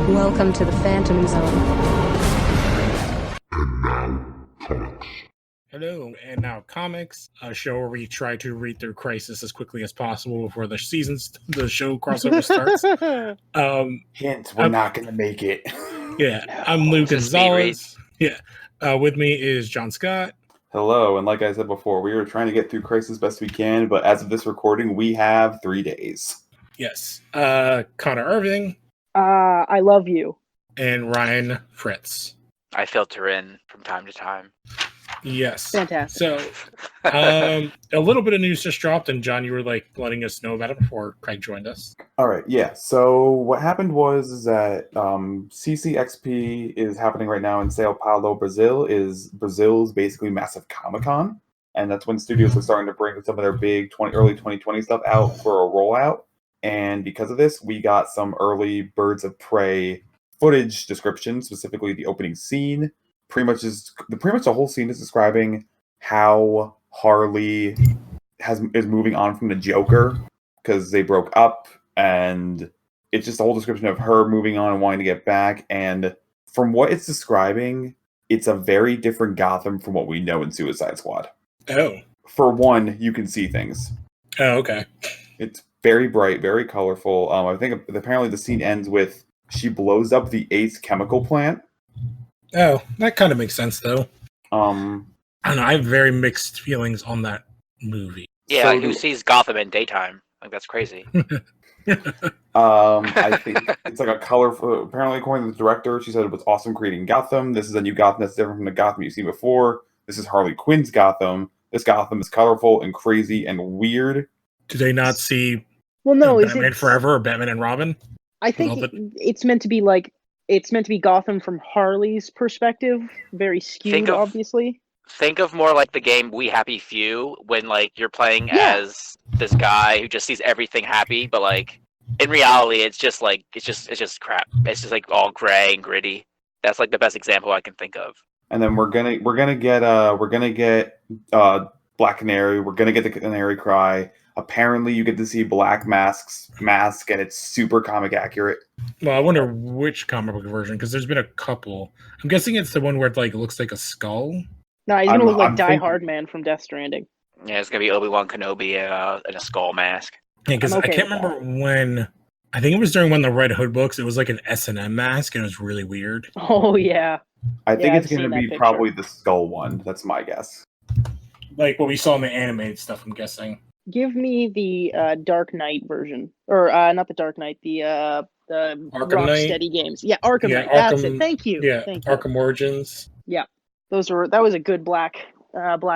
Welcome to the Phantom Zone. And now, comics. Hello, and now comics, a show where we try to read through Crisis as quickly as possible before the show crossover starts. Hint, we're not going to make it. Yeah, I'm Luke It's a speed read. Gonzalez. Yeah, with me is John Scott. Hello, and like I said before, we are trying to get through Crisis best we can, but as of this recording, we have 3 days. Yes, Connor Irving. I love you. And Ryan Fritz. I filter in from time to time. Yes. Fantastic. So, a little bit of news just dropped, and John, you were letting us know about it before Craig joined us. All right, yeah. So what happened was that CCXP is happening right now in Sao Paulo, Brazil. Is Brazil's basically massive Comic-Con, and that's when studios are starting to bring some of their big early 2020 stuff out for a rollout. And because of this, we got some early Birds of Prey footage description, specifically the opening scene. Pretty much the whole scene is describing how Harley is moving on from the Joker because they broke up, and it's just a whole description of her moving on and wanting to get back. And from what it's describing, it's a very different Gotham from what we know in Suicide Squad. Oh. For one, you can see things. Oh, okay. It's very bright, very colorful. I think apparently the scene ends with she blows up the Ace chemical plant. Oh, that kind of makes sense, though. I don't know. I have very mixed feelings on that movie. Yeah, So like who sees Gotham in daytime? Like that's crazy. I think it's like a colorful. Apparently, according to the director, she said it was awesome creating Gotham. This is a new Gotham that's different from the Gotham you've seen before. This is Harley Quinn's Gotham. This Gotham is colorful and crazy and weird. Do they not see Batman Forever or Batman and Robin? I think it's meant to be Gotham from Harley's perspective, very skewed, obviously. Think of more like the game We Happy Few, when like you're playing as this guy who just sees everything happy, but like in reality, it's just crap. It's just like all gray and gritty. That's like the best example I can think of. And then we're gonna get Black Canary. We're gonna get the Canary Cry. Apparently, you get to see Black Mask, and it's super comic accurate. Well, I wonder which comic book version, because there's been a couple. I'm guessing it's the one where it like looks like a skull. No, he's gonna look like Die Hard Man from Death Stranding. Yeah, it's gonna be Obi-Wan Kenobi in a skull mask. Yeah, because I can't remember when. I think it was during one of the Red Hood books. It was like an S&M mask, and it was really weird. Oh yeah. I think it's gonna be probably the skull one. That's my guess. Like what we saw in the animated stuff, I'm guessing. Give me the Dark Knight version, or not the Dark Knight, the Rocksteady games. Yeah, Arkham Knight. That's it. Thank you. Yeah, Thank you. Arkham Origins. Yeah, that was a good black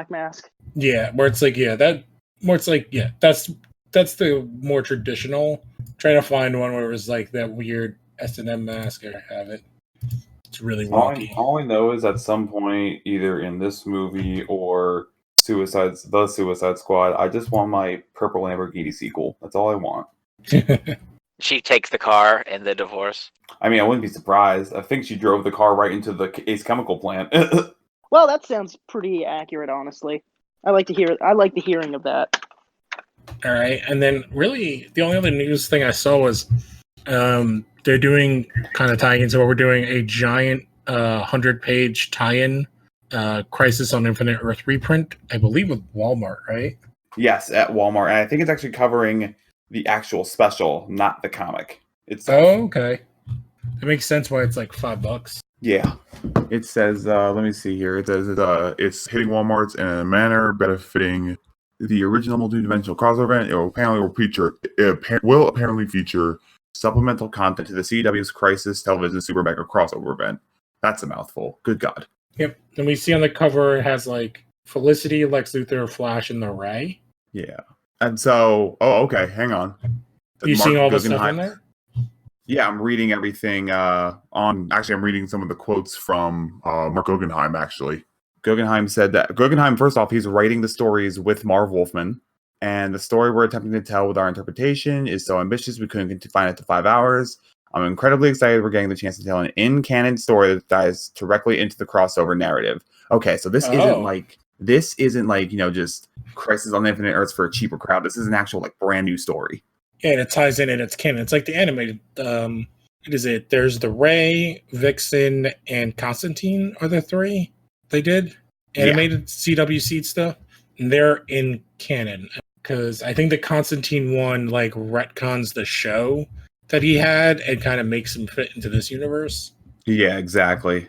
mask. Yeah, that's the more traditional. Trying to find one where it was like that weird S&M mask. I have it. It's really wonky. All I know is at some point, either in this movie or the Suicide Squad, I just want my purple Lamborghini sequel. That's all I want. She takes the car in the divorce. I mean, I wouldn't be surprised. I think she drove the car right into the Ace chemical plant. Well, that sounds pretty accurate, honestly. I like the hearing of that. All right, and then really the only other news thing I saw was they're doing, kind of tying into what we're doing, a giant 100-page tie-in Crisis on Infinite Earth reprint, I believe with Walmart, right? Yes, at Walmart. And I think it's actually covering the actual special, not the comic. Okay. It makes sense why it's like $5. Yeah. It says, let me see here. It says it's hitting Walmart's in a manner benefiting the original multi-dimensional crossover event. It will apparently feature supplemental content to the CW's Crisis Television Super Mega crossover event. That's a mouthful. Good God. Yep. And we see on the cover it has like Felicity, Lex Luthor, Flash, and the Ray. Yeah. And so, okay, hang on. You seeing all the stuff in there? Yeah, I'm reading everything I'm reading some of the quotes from Mark Guggenheim, actually. Guggenheim said that first off, he's writing the stories with Marv Wolfman, and the story we're attempting to tell with our interpretation is so ambitious we couldn't confine it to 5 hours. I'm incredibly excited we're getting the chance to tell an in-canon story that dives directly into the crossover narrative. Okay, so this isn't like just Crisis on Infinite Earths for a cheaper crowd. This is an actual brand new story. Yeah, and it ties in and it's canon. It's like the animated what is it? There's the Ray, Vixen, and Constantine are the 3 they did animated CW Seed stuff. And they're in canon because I think the Constantine one like retcons the show that he had and kind of makes him fit into this universe. Yeah, exactly.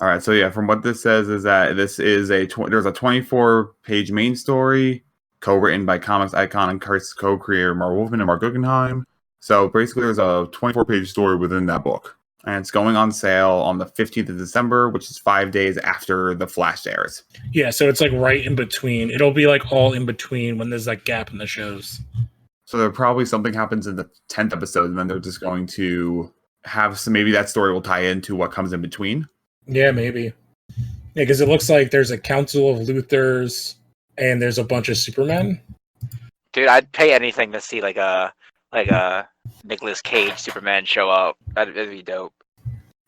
All right, so yeah, from what this says is that this is there's a 24-page main story co-written by comics icon and co-creator Mark Wolfman and Mark Guggenheim. So basically, there's a 24-page story within that book, and it's going on sale on the 15th of December, which is 5 days after the Flash airs. Yeah, so it's like right in between. It'll be like all in between when there's that gap in the shows. So there probably something happens in the 10th episode, and then they're just going to have some. Maybe that story will tie into what comes in between. Yeah, maybe. Yeah, because it looks like there's a Council of Luthors and there's a bunch of Supermen. Dude, I'd pay anything to see like a Nicolas Cage Superman show up. That'd be dope.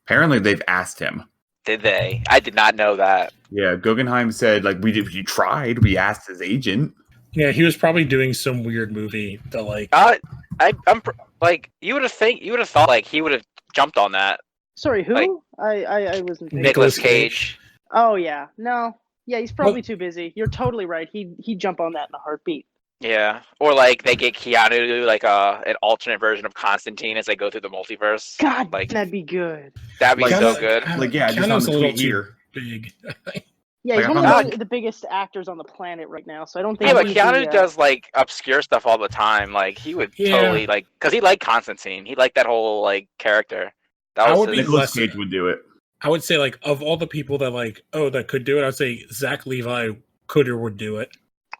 Apparently, they've asked him. Did they? I did not know that. Yeah, Guggenheim said like we tried. We asked his agent. Yeah, he was probably doing some weird movie that like. I'm like you would have thought like he would have jumped on that. Sorry, who? Like, I wasn't thinking. Nicolas Cage. Oh yeah, no, yeah, he's probably too busy. You're totally right. He'd jump on that in a heartbeat. Yeah, or like they get Keanu to do like an alternate version of Constantine as they go through the multiverse. God, like that'd be good. That'd be so good. Like yeah, just on the tweet here. Big. Yeah, he's Like, one of the biggest actors on the planet right now, so I don't think. Yeah, but Keanu does like obscure stuff all the time. Like he would totally like because he liked Constantine. He liked that whole like character. That was Nicolas Cage would do it. I would say like of all the people that like that could do it, I'd say Zach Levi could or would do it.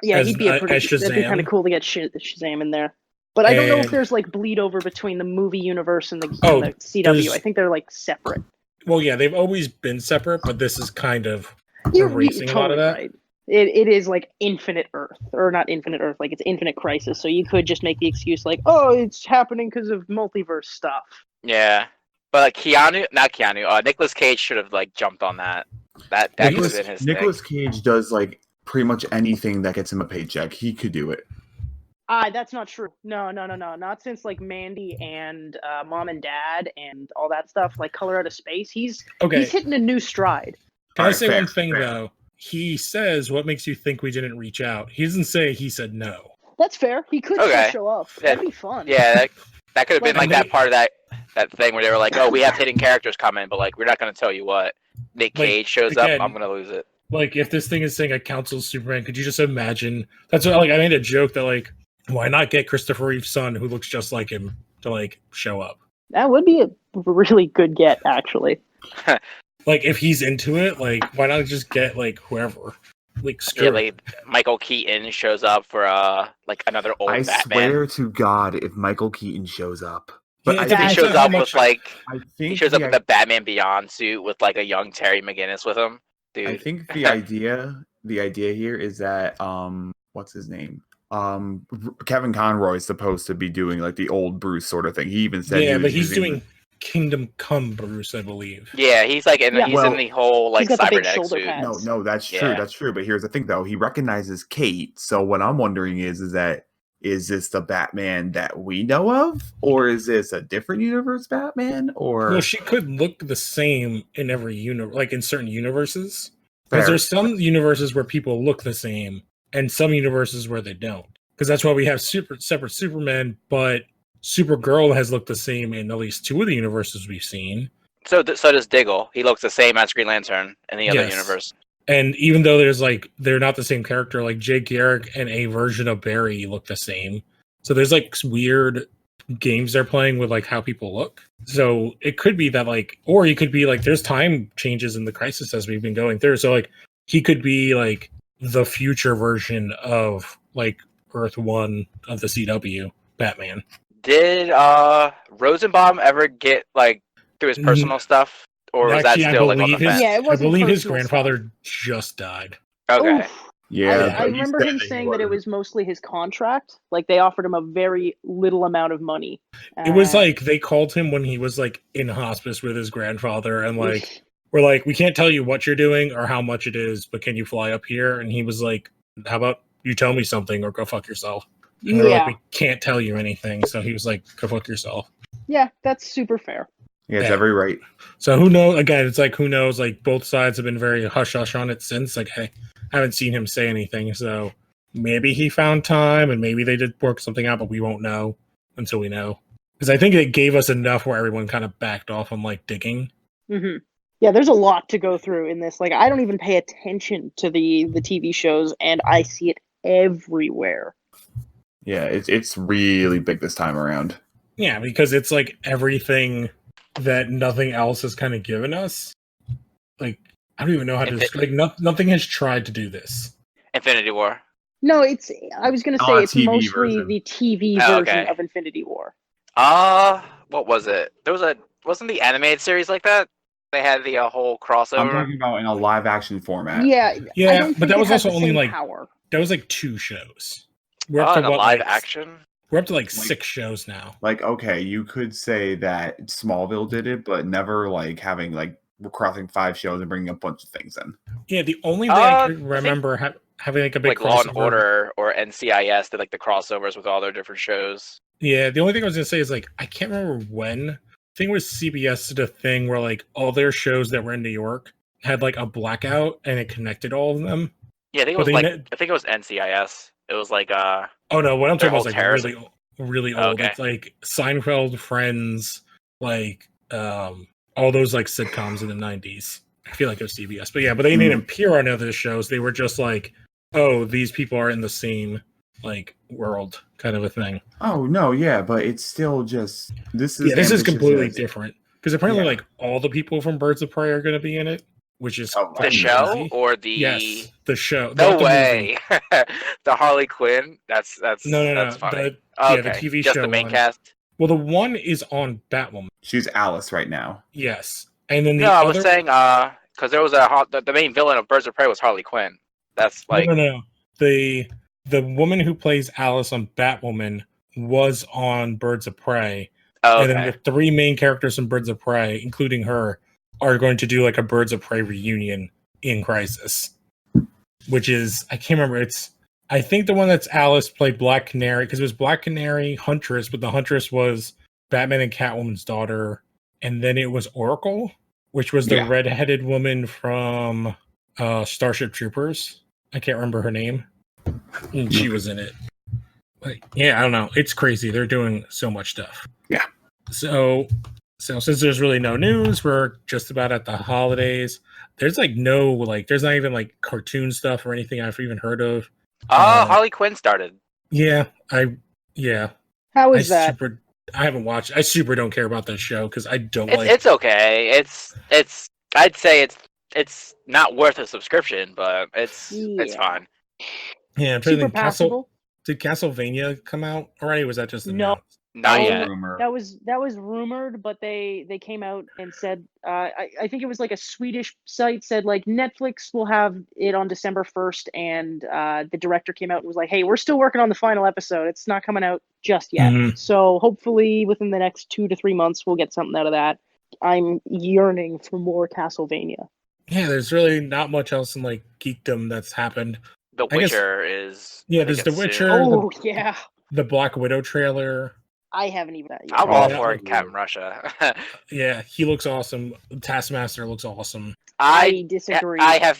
Yeah, he'd be that'd be kind of cool to get Shazam in there. But I don't know if there's like bleed over between the movie universe and the CW. I think they're like separate. Well, yeah, they've always been separate, but this is kind of erasing a lot of that. Right. It is like Infinite Earth, or not Infinite Earth, like it's Infinite Crisis. So you could just make the excuse like, oh, it's happening because of multiverse stuff. Yeah, but Nicolas Cage should have like jumped on that. That could have been his Nicolas thing. Cage does like pretty much anything that gets him a paycheck. He could do it. That's not true. No. Not since like Mandy and Mom and Dad and all that stuff, like Color Out of Space. He's hitting a new stride. Can I say one thing though? He says, "What makes you think we didn't reach out?" He doesn't say he said no. That's fair. He could still show up. That'd be fun. Yeah, that could have been like that part of that thing where they were like, "Oh, we have hidden characters coming, but like we're not going to tell you what." Nick Cage shows up, I'm going to lose it. Like if this thing is saying a Council of Superman, could you just imagine? That's what, like I made a joke that like, why not get Christopher Reeve's son, who looks just like him, to like show up? That would be a really good get, actually. Like if he's into it, like why not just get like whoever? Like, Michael Keaton shows up for like another old Batman. I swear to God, if Michael Keaton shows up, but I think he shows up with like he shows up with a Batman Beyond suit with like a young Terry McGinnis with him. Dude. I think the idea here is that what's his name? Kevin Conroy is supposed to be doing like the old Bruce sort of thing. He even said, but he's doing Kingdom Come Bruce, I believe. Yeah, he's like in the whole like cybernetic suit. No, that's true. That's true. But here's the thing, though. He recognizes Kate. So what I'm wondering is this the Batman that we know of, or is this a different universe Batman? Or well, she could look the same in every universe, like in certain universes. Because there's some universes where people look the same, and some universes where they don't. Because that's why we have separate Superman, but Supergirl has looked the same in at least 2 of the universes we've seen. So does Diggle. He looks the same as Green Lantern in the other universe. And even though they're not the same character, like Jay Garrick and a version of Barry look the same. So there's like weird games they're playing with like how people look. So it could be that like, or he could be like, there's time changes in the Crisis as we've been going through. So like he could be like the future version of like Earth 1 of the CW Batman. Did Rosenbaum ever get like through his personal stuff? Or was that still like on the fence? Yeah, I believe his grandfather just died. Okay. Oof. Yeah. I remember him saying that it was mostly his contract. Like they offered him a very little amount of money. It was like they called him when he was like in hospice with his grandfather and like we're like, we can't tell you what you're doing or how much it is, but can you fly up here? And he was like, how about you tell me something or go fuck yourself? And we're like, we can't tell you anything. So he was like, go fuck yourself. Yeah, that's super fair. Yeah, it's Yeah. every right. So who knows? Again, it's like who knows? Like both sides have been very hush hush on it since. Like I haven't seen him say anything. So maybe he found time, and maybe they did work something out, but we won't know until we know. Because I think it gave us enough where everyone kind of backed off on like digging. Mm-hmm. Yeah, there's a lot to go through in this. Like, I don't even pay attention to the TV shows, and I see it everywhere. Yeah, it's really big this time around. Yeah, because it's like everything that nothing else has kind of given us. Like, I don't even know how to describe. Like, nothing has tried to do this. Infinity War. No, I was going to say it's TV mostly version. the TV Oh, version okay. of Infinity War. What was it? Wasn't the animated series like that? They had the whole crossover. I'm talking about in a live action format. Yeah, Yeah, but that was also the only same like power. that was like 2 shows. We're in a live action. We're up to like 6 shows now. Like, okay, you could say that Smallville did it, but never like having like crossing 5 shows and bringing a bunch of things in. Yeah, the only thing I could remember having like a big like Law and crossover. Order or NCIS did like the crossovers with all their different shows. Yeah, the only thing I was gonna say is like I can't remember when. I think it was CBS did a thing where like all their shows that were in New York had like a blackout and it connected all of them. Yeah, I think it was I think it was NCIS. It was like Oh no, what I'm talking about is like terrorism. really old. Okay. It's like Seinfeld, Friends, like all those like sitcoms in the 90s. I feel like it was CBS. But yeah, but they didn't appear on other shows. They were just like, oh, these people are in the same like world kind of a thing. Oh no, yeah, but it's still just this is completely different because apparently like all the people from Birds of Prey are going to be in it, which is the show or the the show. No the way, the Harley Quinn. That's no. That's funny. The TV just show. The main one. cast. Well, the one is on Batwoman. She's Alice right now. Yes, and then I was saying because there was the main villain of Birds of Prey was Harley Quinn. That's like no. The woman who plays Alice on Batwoman was on Birds of Prey. Oh, and then the 3 main characters in Birds of Prey, including her, are going to do like a Birds of Prey reunion in Crisis. Which is, I can't remember, I think the one that's Alice played Black Canary, because it was Black Canary, Huntress, but the Huntress was Batman and Catwoman's daughter. And then it was Oracle, which was the redheaded woman from Starship Troopers. I can't remember her name. And she was in it. Like, yeah, I don't know. It's crazy. They're doing so much stuff. Yeah. So since there's really no news, we're just about at the holidays. There's like there's not even like cartoon stuff or anything I've even heard of. Harley Quinn started. Yeah. How is that? I haven't watched. I super don't care about that show because I don't It's okay. It's I'd say it's not worth a subscription, but it's fine. Yeah, I'm super passable. Did Castlevania come out already? Or was that just announced? Not yet. That was rumored, but they came out and said I think it was like a Swedish site said like Netflix will have it on December 1st, and the director came out and was like, hey, we're still working on the final episode. It's not coming out just yet. Mm-hmm. So hopefully within the next 2 to 3 months we'll get something out of that. I'm yearning for more Castlevania. Yeah, there's really not much else in like geekdom that's happened. The Witcher is there's The Witcher. Oh yeah. The Black Widow trailer. I haven't even. I'm all for Captain Russia. Yeah, he looks awesome. Taskmaster looks awesome. I disagree. I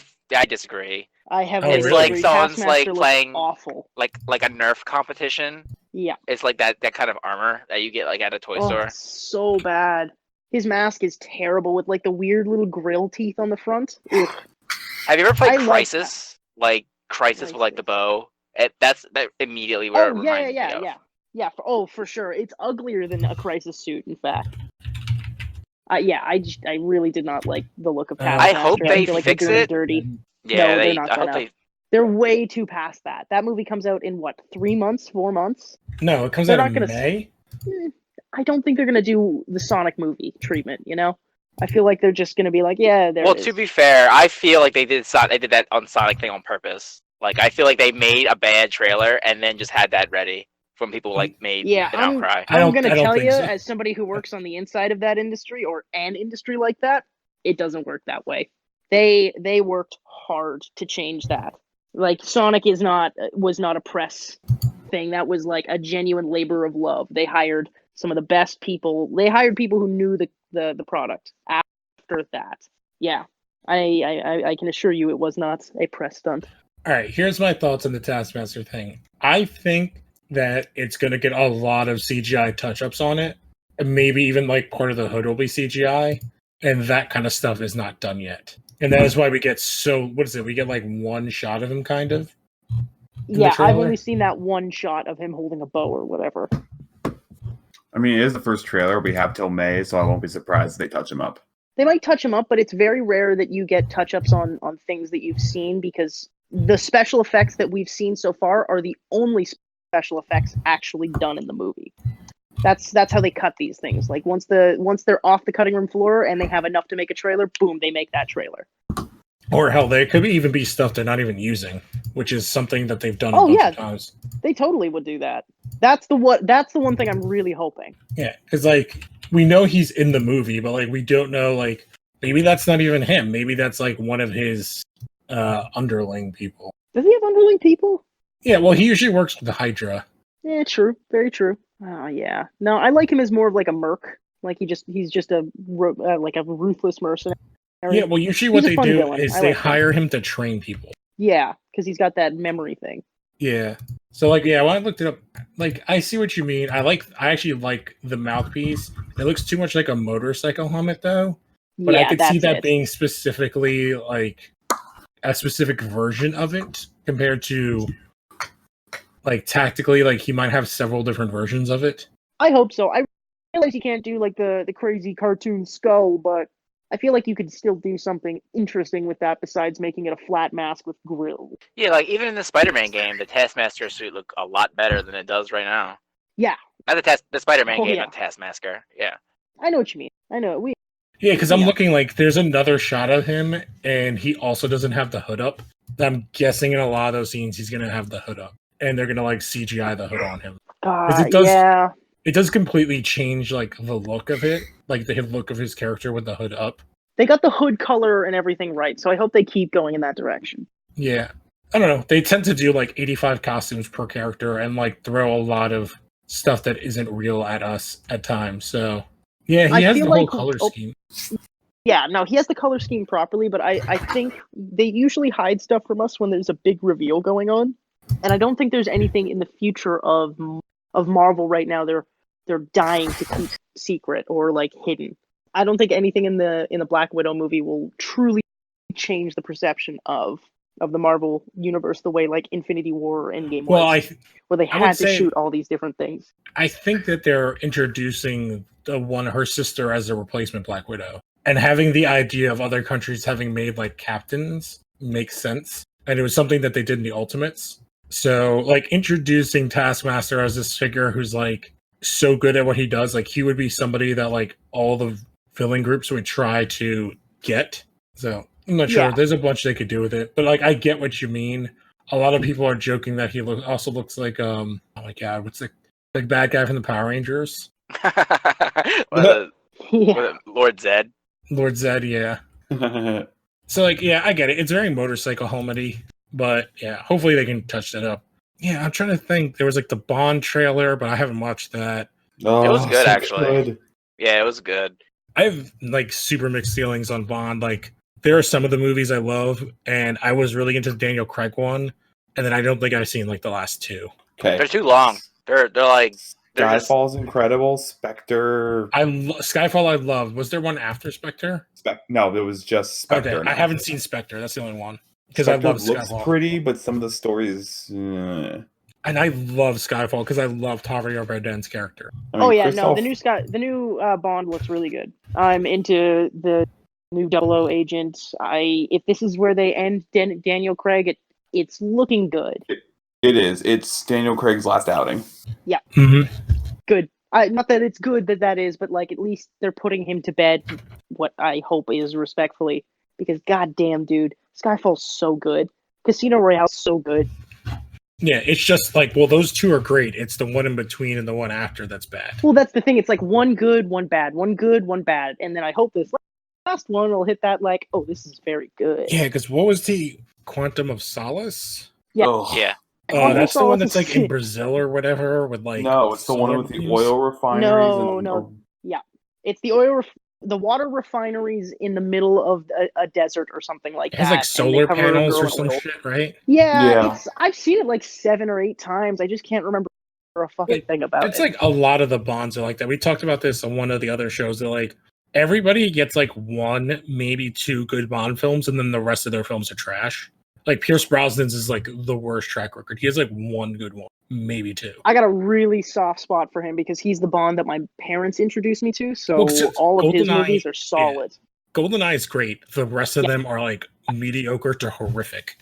disagree. It's like someone's like playing awful, like a Nerf competition. Yeah, it's like that kind of armor that you get like at a toy store. So bad. His mask is terrible with like the weird little grill teeth on the front. Ugh. Have you ever played Crisis? Like Crisis with like the bow. That's immediately where it reminds me of. Yeah, for sure. It's uglier than a Crisis suit, in fact. I really did not like the look of Taskmaster. I hope they fix it. Dirty. Yeah, no, they're not gonna. They're way too past that. That movie comes out in what, 3 months, 4 months? No, it comes out in May. I don't think they're gonna do the Sonic movie treatment. You know, I feel like they're just gonna be like, yeah. Well, to be fair, I feel like they did that on Sonic thing on purpose. Like, I feel like they made a bad trailer and then just had that ready when people like made an outcry. I'm going to tell you, as somebody who works on the inside of that industry or an industry like that, it doesn't work that way. They worked hard to change that. Like, Sonic was not a press thing. That was like a genuine labor of love. They hired some of the best people. They hired people who knew the product after that. Yeah, I can assure you it was not a press stunt. All right, here's my thoughts on the Taskmaster thing. I think that it's going to get a lot of CGI touch-ups on it, and maybe even like part of the hood will be CGI, and that kind of stuff is not done yet. And that is why we get we get like one shot of him, kind of. Yeah, I've only seen that one shot of him holding a bow or whatever. I mean, it is the first trailer. We have till May, so I won't be surprised if they touch him up. They might touch him up, but it's very rare that you get touch-ups on things that you've seen, because the special effects that we've seen so far are the only special effects actually done in the movie. That's how they cut these things. Like once they're off the cutting room floor and they have enough to make a trailer, boom, they make that trailer. Or hell, there could even be stuff they're not even using, which is something that they've done a bunch of times. They totally would do that. That's the one thing I'm really hoping. Yeah, because like we know he's in the movie, but like we don't know, like maybe that's not even him. Maybe that's like one of his underling people. Does he have underling people? Yeah, well, he usually works with the Hydra. Yeah, true. Very true. Oh yeah. No, I like him as more of like a merc. Like he's just a ruthless mercenary. Yeah, well, usually what they do is they hire him to train people. Yeah, because he's got that memory thing. Yeah. So like, yeah, when I looked it up, like I see what you mean. I actually like the mouthpiece. It looks too much like a motorcycle helmet though. But I could see that being specifically like a specific version of it compared to like tactically, like he might have several different versions of it. I hope so. I realize you can't do like the crazy cartoon skull, but I feel like you could still do something interesting with that besides making it a flat mask with grills. Yeah, like even in the Spider-Man game, the Taskmaster suit looked a lot better than it does right now. Yeah. Not the Spider-Man game, not Taskmaster. Yeah. I know what you mean. I know. Yeah, because I'm looking like there's another shot of him, and he also doesn't have the hood up. I'm guessing in a lot of those scenes he's gonna have the hood up, and they're gonna like CGI the hood on him. It does completely change like the look of it, like the look of his character with the hood up. They got the hood color and everything right, so I hope they keep going in that direction. Yeah. I don't know. They tend to do like 85 costumes per character and like throw a lot of stuff that isn't real at us at times. So yeah, he has the whole color scheme. Yeah, no, he has the color scheme properly, but I think they usually hide stuff from us when there's a big reveal going on. And I don't think there's anything in the future of Marvel right now they're dying to keep secret or like hidden. I don't think anything in the Black Widow movie will truly change the perception of the Marvel universe the way like Infinity War or Endgame was, where they had to shoot all these different things. I think that they're introducing her sister as a replacement Black Widow, and having the idea of other countries having made like captains makes sense, and it was something that they did in the Ultimates. So like introducing Taskmaster as this figure who's like so good at what he does, like he would be somebody that like all the villain groups would try to get. So I'm not sure. There's a bunch they could do with it, but like I get what you mean. A lot of people are joking that he also looks like oh my god, what's the bad guy from the Power Rangers? Lord Zed. Lord Zed, yeah. So like, yeah, I get it. It's very motorcycle helmety, but yeah, hopefully they can touch that up. Yeah, I'm trying to think. There was like the Bond trailer, but I haven't watched that. Oh, it was good, actually. Good. Yeah, it was good. I have like super mixed feelings on Bond. Like, there are some of the movies I love, and I was really into the Daniel Craig one, and then I don't think I've seen like the last two. Okay, they're too long. They're like Skyfall's incredible. Spectre. Skyfall I loved. Was there one after Spectre? No, there was just Spectre. Okay, I haven't seen Spectre. That's the only one. Because I love looks Skyfall. Pretty, but some of the stories. And I love Skyfall because I love Javier Bardem's character. I mean, the new Bond looks really good. I'm into the new 00 agent. If this is where they end Daniel Craig, it's looking good. It is. It's Daniel Craig's last outing. Yeah. Mm-hmm. Good. Not that it's good that is, but like at least they're putting him to bed. What I hope is respectfully, because goddamn, dude, Skyfall's so good. Casino Royale's so good. Yeah, it's just like, well, those two are great. It's the one in between and the one after that's bad. Well, that's the thing. It's like one good, one bad, one good, one bad, and then I hope this last one will hit that like, oh, this is very good. Yeah, because what was the Quantum of Solace? Yeah. Oh, yeah. That's the one that's like in shit. Brazil or whatever with like. No, it's the one with the soybeans. oil refineries. No, and, no. Yeah, it's the the water refineries in the middle of a desert or something like It that. has like and they solar cover a panels girl or in some oil. shit, right? Yeah, I've seen it like 7 or 8 times. I just can't remember a fucking thing about It's it. like a lot of the bonds are like that. We talked about this on one of the other shows. That like everybody gets like 1, maybe 2 good Bond films, and then the rest of their films are trash. Like Pierce Brosnan's is like the worst track record. He has like 1 good one, maybe 2. I got a really soft spot for him because he's the Bond that my parents introduced me to. So all of his movies are solid. Yeah. GoldenEye is great. The rest of them are like mediocre to horrific.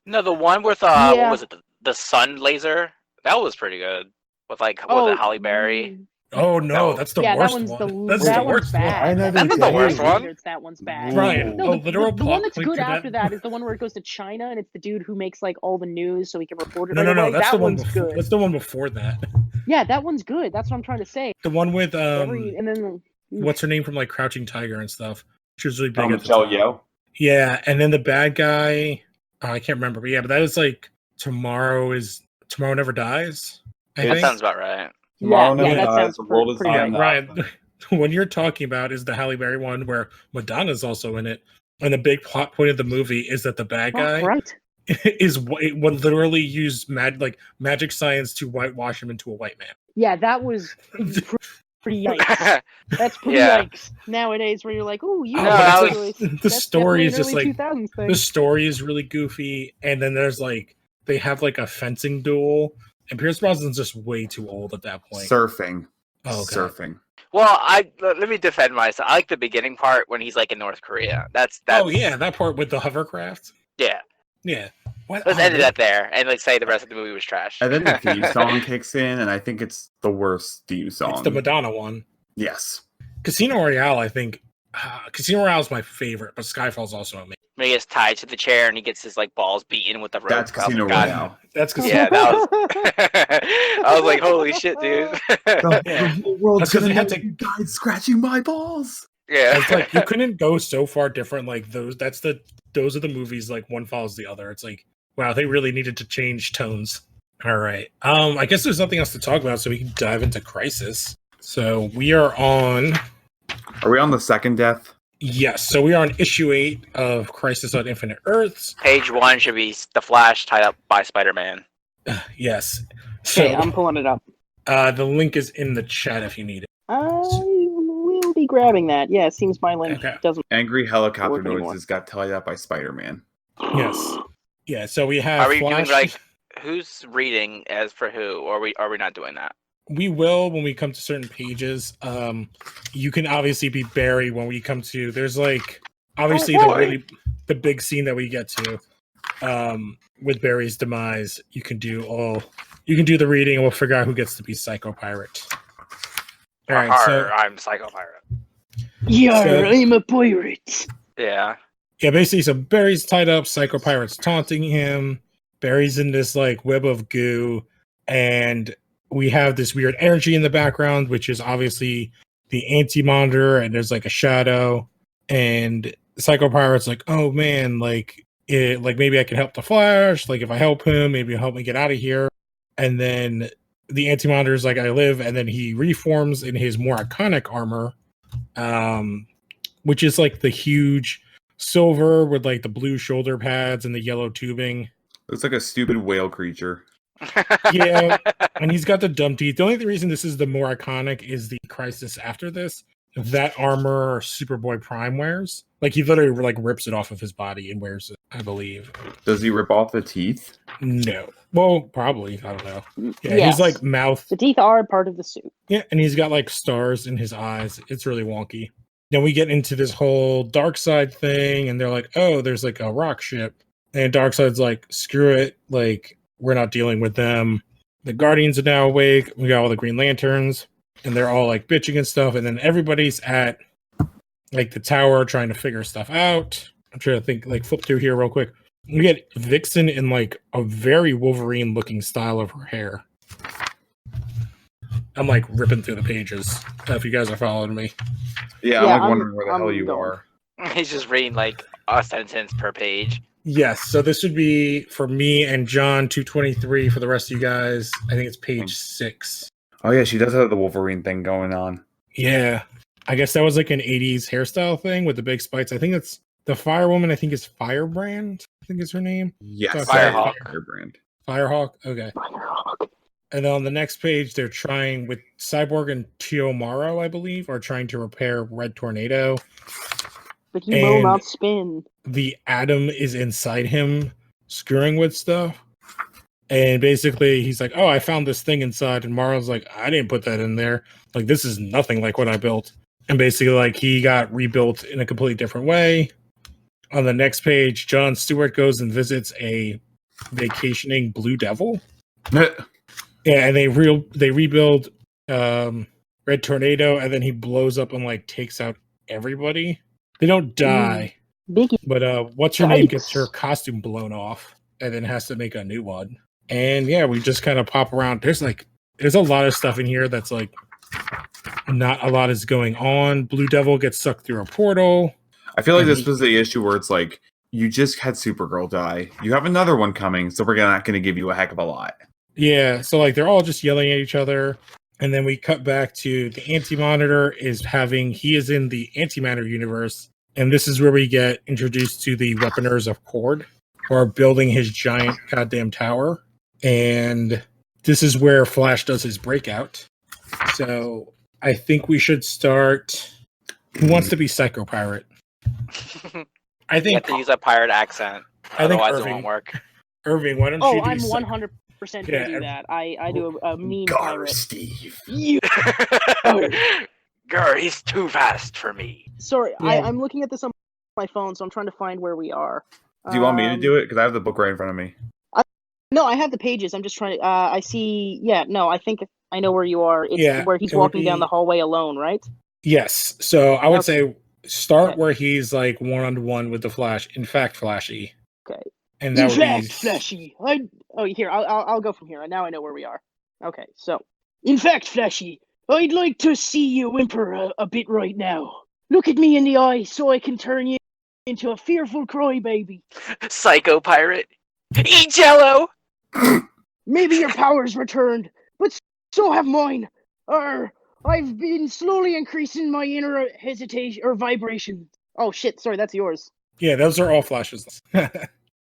No, the one with what was it? The sun laser. That was pretty good. With like was it Halle Berry? Oh no, that's the worst one. That's the worst bad. one. That's the worst one. That one's bad. Brian, No, literal the one that's point good for after that is the one where it goes to China and it's the dude who makes like all the news so he can report it. No, that's that the one one's before. good. That's the one before that. Yeah, that one's good. That's what I'm trying to say. The one with and then what's her name from like Crouching Tiger and stuff. She was really big at the Michelle time. Yeoh. Yeah, and then the bad guy, I can't remember, but yeah, but that is like Tomorrow Never Dies. That sounds about right. Tomorrow Never that Dies. sounds The world is pretty not enough. Ryan, the one you're talking about is the Halle Berry one where Madonna's also in it, and the big plot point of the movie is that the bad guy is would literally use magic science to whitewash him into a white man. Yeah, that was pretty yikes. That's pretty yikes nowadays. Where you're like, oh, the story is just like the story is really goofy, and then there's like they have like a fencing duel, and Pierce Brosnan's just way too old at that point. Surfing. Oh, okay. Surfing. Well, let me defend myself. I like the beginning part when he's like in North Korea. That's oh yeah, that part with the hovercraft. Yeah. What? Let's end it up there and let's say the rest of the movie was trash. And then the theme song kicks in, and I think it's the worst theme song. It's the Madonna one. Yes. Casino Royale, I think. Casino Royale is my favorite, but Skyfall's also amazing. When he gets tied to the chair and he gets his like balls beaten with the rope. That's Casino Royale. That's Casino. Yeah, that was. I was like, holy shit, dude. The world's because gonna they had have guys scratching my balls. Yeah, it's like you couldn't go so far different. Like those are the movies. Like one follows the other. It's like wow, they really needed to change tones. All right. I guess there's nothing else to talk about, so we can dive into Crisis. So we are on. Are we on the second death? Yes. So we are on issue 8 of Crisis on Infinite Earths. Page 1 should be the Flash tied up by Spider-Man. Yes. So okay, I'm pulling it up. The link is in the chat if you need it. I will be grabbing that. Yeah, it seems my link doesn't. Angry helicopter work noises anymore. got tied up by Spider-Man. Yes. Yeah. So we have. Are we Flash. doing like who's reading as for who, or are we not doing that? We will when we come to certain pages. You can obviously be Barry when we come to. There's like obviously the big scene that we get to with Barry's demise. You can do the reading, and we'll figure out who gets to be Psycho Pirate. All right, so I'm Psycho Pirate. I'm a pirate. Yeah. Yeah, basically, so Barry's tied up. Psycho Pirate's taunting him. Barry's in this like web of goo, and we have this weird energy in the background, which is obviously the anti-monitor, and there's like a shadow. And Psycho Pirate's like, oh man, like maybe I can help the Flash. Like if I help him, maybe he'll help me get out of here. And then the anti-monitor is like, I live, and then he reforms in his more iconic armor, which is like the huge silver with like the blue shoulder pads and the yellow tubing. Looks like a stupid whale creature. Yeah, and he's got the dumb teeth. The only reason this is the more iconic is the Crisis after this. That armor Superboy Prime wears. Like he literally like rips it off of his body and wears it, I believe. Does he rip off the teeth? No. Well, probably. I don't know. Yeah, Yes. his like mouth. The teeth are part of the suit. Yeah, and he's got like stars in his eyes. It's really wonky. Then we get into this whole Darkseid thing, and they're like, oh, there's like a rock ship. And Darkseid's like, screw it. Like, we're not dealing with them. The Guardians are now awake. We got all the Green Lanterns, and they're all like bitching and stuff. And then everybody's at like the tower trying to figure stuff out. I'm trying to think, like, flip through here real quick. We get Vixen in like a very Wolverine looking style of her hair. I'm like ripping through the pages. If you guys are following me. Yeah, I'm like wondering where the hell you are. He's just reading like a sentence per page. Yes, so this would be for me and John 223. For the rest of you guys, I think it's page 6. Oh yeah, she does have the Wolverine thing going on. Yeah, I guess that was like an 80s hairstyle thing with the big spikes. I think it's the Firewoman. I think is Firebrand. I think is her name. Yes, Firehawk. Firebrand. Firehawk. Okay. And then on the next page, they're trying with Cyborg and Teomaro, I believe, are trying to repair Red Tornado. But he will And- not spin. The Atom is inside him, screwing with stuff. And basically, he's like, "Oh, I found this thing inside." And Morrow's like, "I didn't put that in there. Like, this is nothing like what I built." And basically, like, he got rebuilt in a completely different way. On the next page, John Stewart goes and visits a vacationing Blue Devil. Yeah, and they rebuild Red Tornado, and then he blows up and like takes out everybody. They don't die, Biggie. but what's her name Yikes. gets her costume blown off, and then has to make a new one. And yeah, we just kind of pop around. There's a lot of stuff in here that's like not a lot is going on. Blue Devil gets sucked through a portal. I feel like this was the issue where it's like you just had Supergirl die. You have another one coming, so we're not going to give you a heck of a lot. Yeah, so like they're all just yelling at each other, and then we cut back to the Anti-Monitor he is in the Antimatter universe, and this is where we get introduced to the Weaponers of Cord, who are building his giant goddamn tower, and this is where Flash does his breakout. So I think we should start. Who wants to be Psycho Pirate? I You think have to use a pirate accent, I think otherwise it Irving. won't work. Irving, why don't Oh, you do I'm Psycho- 100% gonna Yeah, do that. I do a mean Gar, pirate. Steve. You. Gar, he's too fast for me. Sorry, Yeah. I'm looking at this on my phone, so I'm trying to find where we are. Do you want me to do it? Because I have the book right in front of me. No, I have the pages. I'm just trying to. I see. Yeah, no, I think I know where you are. It's Yeah, where he's it would walking down be- the hallway alone, right? Yes. So I would say start Okay. where he's like one-on-one with the Flash. In fact, Flashy. Okay. And that In would fact, be Flashy. Here, I'll go from here. Now I know where we are. Okay, so. In fact, Flashy, I'd like to see you whimper a bit right now. Look at me in the eye so I can turn you into a fearful crybaby. Psycho pirate. Eat jello! Maybe your powers returned, but so have mine. I've been slowly increasing my inner hesitation or vibration. Oh shit, sorry, that's yours. Yeah, those are all Flashes.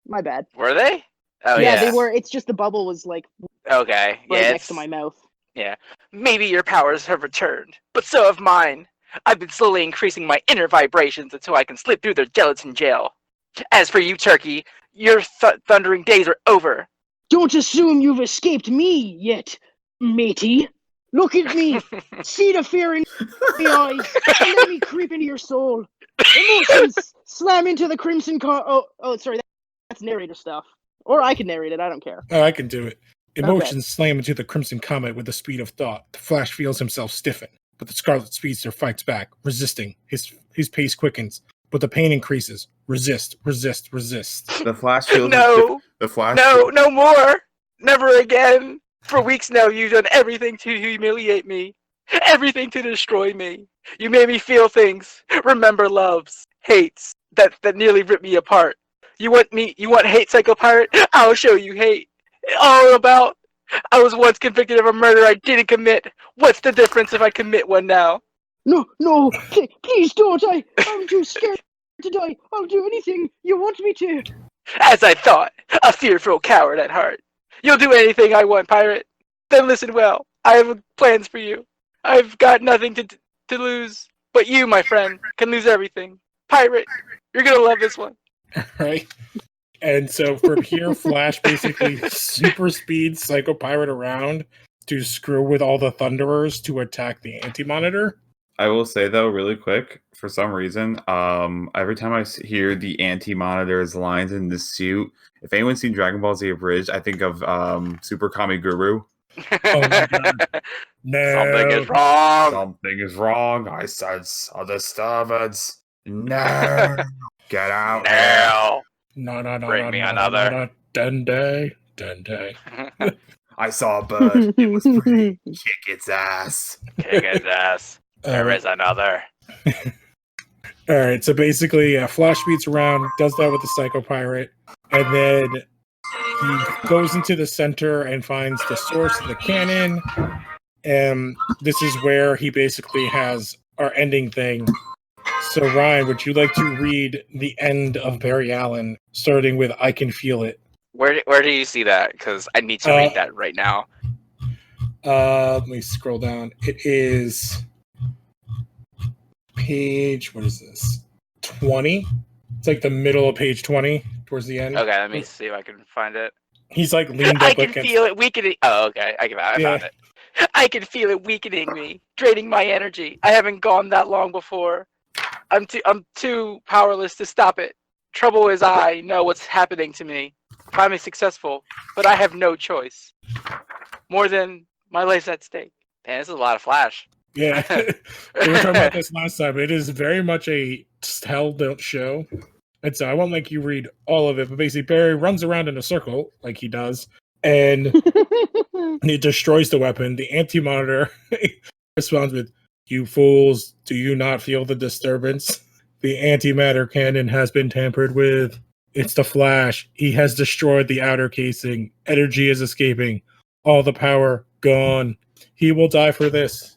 My bad. Were they? Oh, yeah, yeah. they were. It's just the bubble was like Okay. right Yeah, next to my mouth. Yeah. Maybe your powers have returned, but so have mine. I've been slowly increasing my inner vibrations until I can slip through their gelatin jail. As for you, Turkey, your thundering days are over. Don't assume you've escaped me yet, matey. Look at me. See the fear in the eyes, and let me creep into your soul. Emotions slam into the crimson car. Oh, sorry, that's narrator stuff. Or I can narrate it. I don't care. Oh, I can do it. Emotions slam into the Crimson Comet with the speed of thought. The Flash feels himself stiffen, but the Scarlet Speedster fights back, resisting. His pace quickens, but the pain increases. Resist. The Flash feels No! the Flash. No more! Never again! For weeks now, you've done everything to humiliate me. Everything to destroy me. You made me feel things. Remember loves, hates, that nearly ripped me apart. You want hate, Psycho Pirate? I'll show you hate. All about, I was once convicted of a murder I didn't commit. What's the difference if I commit one now? No, please don't. I'm too scared to die. I'll do anything you want me to. As I thought, a fearful coward at heart. You'll do anything I want, pirate. Then listen well. I have plans for you. I've got nothing to lose. But you, my friend, can lose everything. Pirate, you're gonna love this one. Right? And so from here, Flash basically super speeds Psycho Pirate around to screw with all the Thunderers to attack the Anti-Monitor. I will say though, really quick, for some reason, every time I hear the Anti-Monitor's lines in this suit, if anyone's seen Dragon Ball Z Abridged, I think of Super Kami Guru. Oh my god. No. Something is wrong. Something is wrong. I sense a disturbance. No, get out Now. No. Bring me another. Dende. I saw a bird. It was pretty. Kick its ass. Kick his ass. There is another. All right, so basically, Flash beats around, does that with the Psycho Pirate, and then he goes into the center and finds the source of the cannon. And this is where he basically has our ending thing. So, Ryan, would you like to read the end of Barry Allen, starting with "I Can Feel It"? Where do you see that? Because I need to read that right now. Let me scroll down. It is page, what is this? 20? It's like the middle of page 20, towards the end. Okay, let me see if I can find it. He's like leaned I up can against... feel it weakening. Oh, okay. I found it. I can feel it weakening me, draining my energy. I haven't gone that long before. I'm too powerless to stop it. Trouble is I know what's happening to me. I'm successful, but I have no choice. More than my life's at stake. Man, this is a lot of Flash. Yeah, we were talking about this last time. It is very much a tell don't show. And so I won't make you read all of it, but basically Barry runs around in a circle like he does, and he destroys the weapon. The anti-monitor responds with, "You fools, do you not feel the disturbance? The antimatter cannon has been tampered with. It's the Flash. He has destroyed the outer casing. Energy is escaping. All the power gone. He will die for this."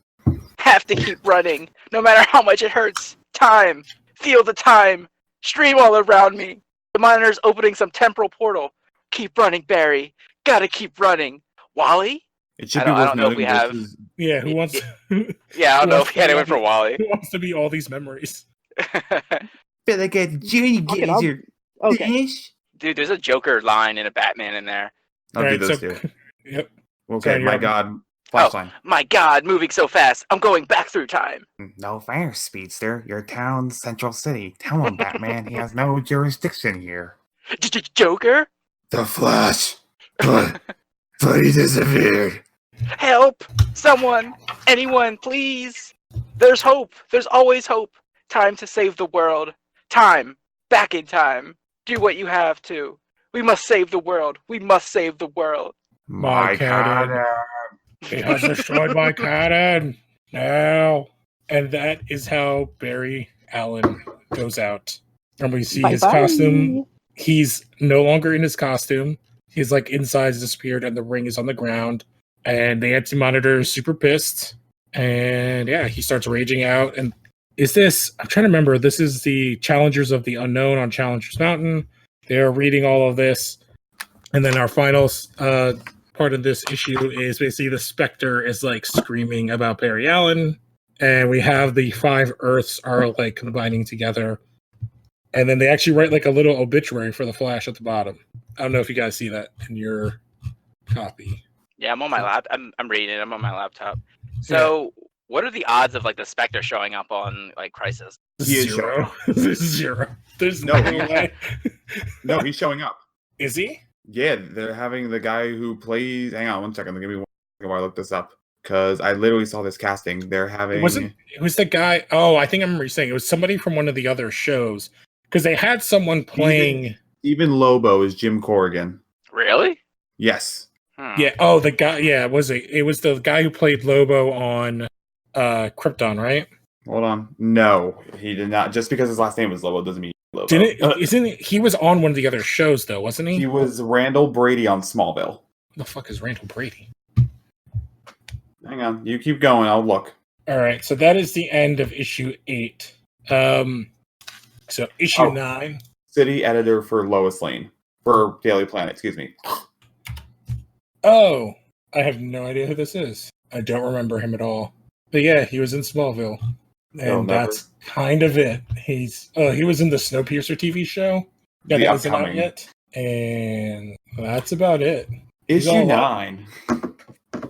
Have to keep running, no matter how much it hurts. Time. Feel the time. Stream all around me. The monitor's opening some temporal portal. Keep running, Barry. Gotta keep running. Wally? It should I be don't know if we have. Yeah, who wants? Yeah, I don't know if we had anyone for Wally. Who wants to be all these memories? Better get Junior Okay, I'll- Okay. fish. Dude, there's a Joker line and a Batman in there. I'll do Alright, those so- two. Yep. Okay, Sorry, my you're- God. Flash line. My God, moving so fast. I'm going back through time. No fair, Speedster. Your town's central city. Tell him, Batman, he has no jurisdiction here. Joker? The Flash. But he disappeared. Help! Someone! Anyone, please! There's hope! There's always hope! Time to save the world. Time! Back in time! Do what you have to. We must save the world. We must save the world. My cannon. He has destroyed my cannon. Now. And that is how Barry Allen goes out. And we see his Bye-bye. costume. He's no longer in his costume. His like inside's disappeared and the ring is on the ground. And the anti-monitor is super pissed. And yeah, he starts raging out. And is this, I'm trying to remember, this is the Challengers of the Unknown on Challengers Mountain. They're reading all of this. And then our final part of this issue is basically the Spectre is like screaming about Barry Allen. And we have the 5 Earths are like combining together. And then they actually write like a little obituary for the Flash at the bottom. I don't know if you guys see that in your copy. Yeah, I'm on my lap. I'm reading it. I'm on my laptop. So, what are the odds of like the Spectre showing up on like Crisis? He is Zero. Zero. There's No, no way. No, he's showing up. Is he? Yeah, they're having the guy who plays. Hang on one second. Give me one second while I look this up. Because I literally saw this casting. They're having. It was the guy. Oh, I think I remember you saying it was somebody from one of the other shows. Because they had someone playing. Even Lobo is Jim Corrigan. Really? Yes. Yeah. Oh, the guy. Yeah. Was it? It was the guy who played Lobo on Krypton, right? Hold on. No, he did not. Just because his last name was Lobo doesn't mean Lobo. Isn't it? He was on one of the other shows, though, wasn't he? He was Randall Brady on Smallville. The fuck is Randall Brady? Hang on. You keep going. I'll look. All right. So that is the end of issue 8. So issue 9. City editor for Lois Lane. For Daily Planet, excuse me. Oh, I have no idea who this is. I don't remember him at all. But yeah, he was in Smallville. And that's kind of it. He was in the Snowpiercer TV show. Yeah, The that isn't out upcoming. yet. And that's about it. Issue 9.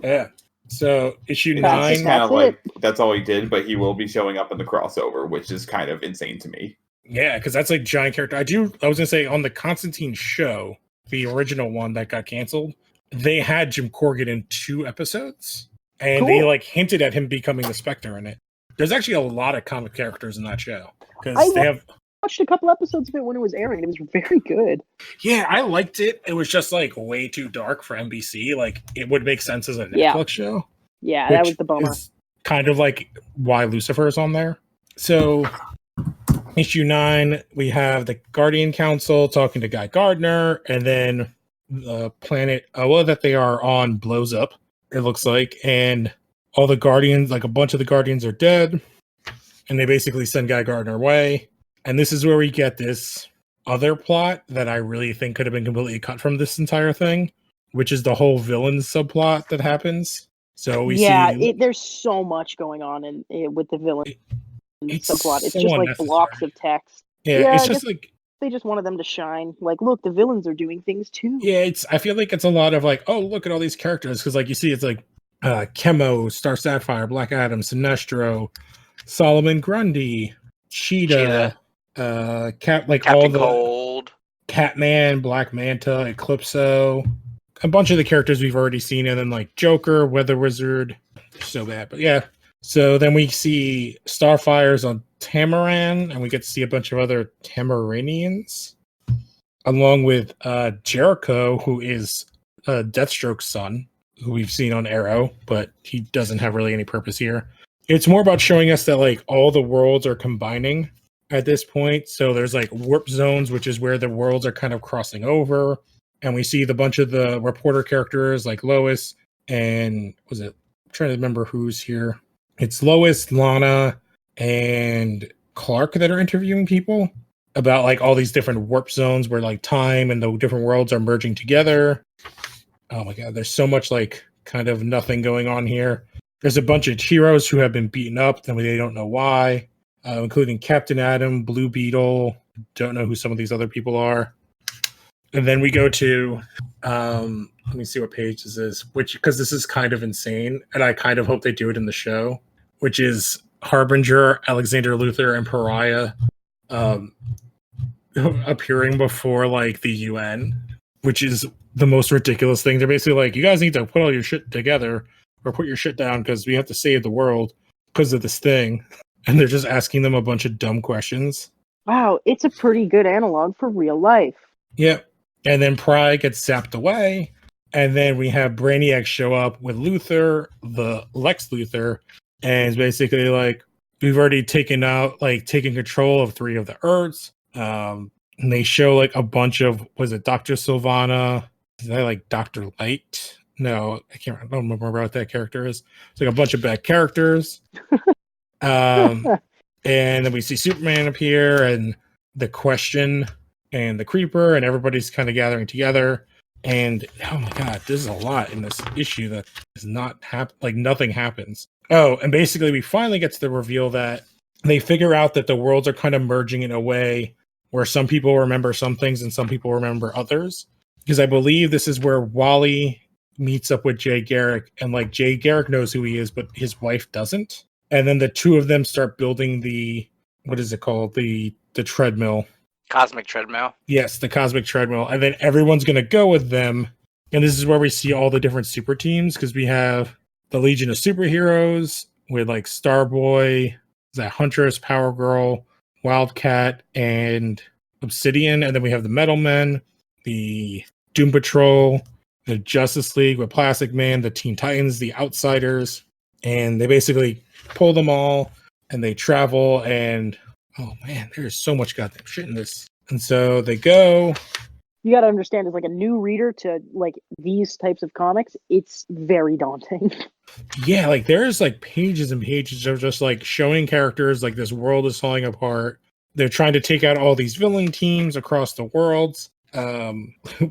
Yeah. So issue That's 9. It's kind of That's like it. that's all he did, but he will be showing up in the crossover, which is kind of insane to me. Yeah, because that's like giant character. I was gonna say on the Constantine show, the original one that got canceled, they had Jim Corrigan in 2 episodes, and they Cool. like hinted at him becoming the Spectre in it. There's actually a lot of comic characters in that show I because they have. Watched a couple episodes of it when it was airing. It was very good. Yeah, I liked it. It was just like way too dark for NBC. Like it would make sense as a Netflix Yeah. show. Yeah, that which was the bummer. is kind of like why Lucifer is on there. So issue 9, we have the Guardian Council talking to Guy Gardner, and then the planet that they are on blows up, it looks like, and all the Guardians, like a bunch of the Guardians are dead, and they basically send Guy Gardner away. And this is where we get this other plot that I really think could have been completely cut from this entire thing, which is the whole villain subplot that happens. So we see there's so much going on with the villain it's subplot. It's so just like unnecessary. blocks of text. Yeah, it's I just guess like they just wanted them to shine. Like, look, the villains are doing things too. yeah, I feel like it's a lot of like, oh, look at all these characters, because like you see, it's like Chemo, Star Sapphire, Black Adam, Sinestro, Solomon Grundy, Cheetah, Cat, like Captain all the Cold, Catman, Black Manta, Eclipso, a bunch of the characters we've already seen, and then like Joker, Weather Wizard, so bad, but yeah. So then we see Starfires on Tamaran, and we get to see a bunch of other Tamaranians, along with Jericho, who is Deathstroke's son, who we've seen on Arrow, but he doesn't have really any purpose here. It's more about showing us that like all the worlds are combining at this point. So there's like warp zones, which is where the worlds are kind of crossing over, and we see the bunch of the reporter characters like Lois and I'm trying to remember who's here. It's Lois, Lana, and Clark that are interviewing people about like all these different warp zones where like time and the different worlds are merging together. Oh my god, there's so much like kind of nothing going on here. There's a bunch of heroes who have been beaten up, and they don't know why, including Captain Atom, Blue Beetle. Don't know who some of these other people are. And then we go to, let me see what page this is, because this is kind of insane, and I kind of hope they do it in the show, which is Harbinger, Alexander Luthor, and Pariah appearing before like the UN, which is the most ridiculous thing. They're basically like, you guys need to put all your shit together or put your shit down because we have to save the world because of this thing. And they're just asking them a bunch of dumb questions. Wow, it's a pretty good analog for real life. Yep. And then Pry gets zapped away. And then we have Brainiac show up with Luthor, the Lex Luthor, and it's basically like, we've already taken control of 3 of the Earths. And they show like a bunch of, was it Dr. Sylvana? Is that like Dr. Light? No, I don't remember what that character is. It's like a bunch of bad characters. And then we see Superman appear, and the Question, and the Creeper, and everybody's kind of gathering together. And oh my god, there's a lot in this issue that is not like nothing happens. Oh, and basically we finally get to the reveal that they figure out that the worlds are kind of merging in a way where some people remember some things and some people remember others. Because I believe this is where Wally meets up with Jay Garrick, and like Jay Garrick knows who he is, but his wife doesn't. And then the two of them start building the, what is it called? The treadmill. Cosmic Treadmill. Yes, the Cosmic Treadmill. And then everyone's going to go with them. And this is where we see all the different super teams, because we have the Legion of Superheroes with like Starboy, Huntress, Power Girl, Wildcat, and Obsidian. And then we have the Metal Men, the Doom Patrol, the Justice League with Plastic Man, the Teen Titans, the Outsiders. And they basically pull them all, and they travel, and oh man, there's so much goddamn shit in this. And so they go. You got to understand, as like a new reader to like these types of comics, it's very daunting. Yeah, like there's like pages and pages of just like showing characters, like this world is falling apart. They're trying to take out all these villain teams across the worlds.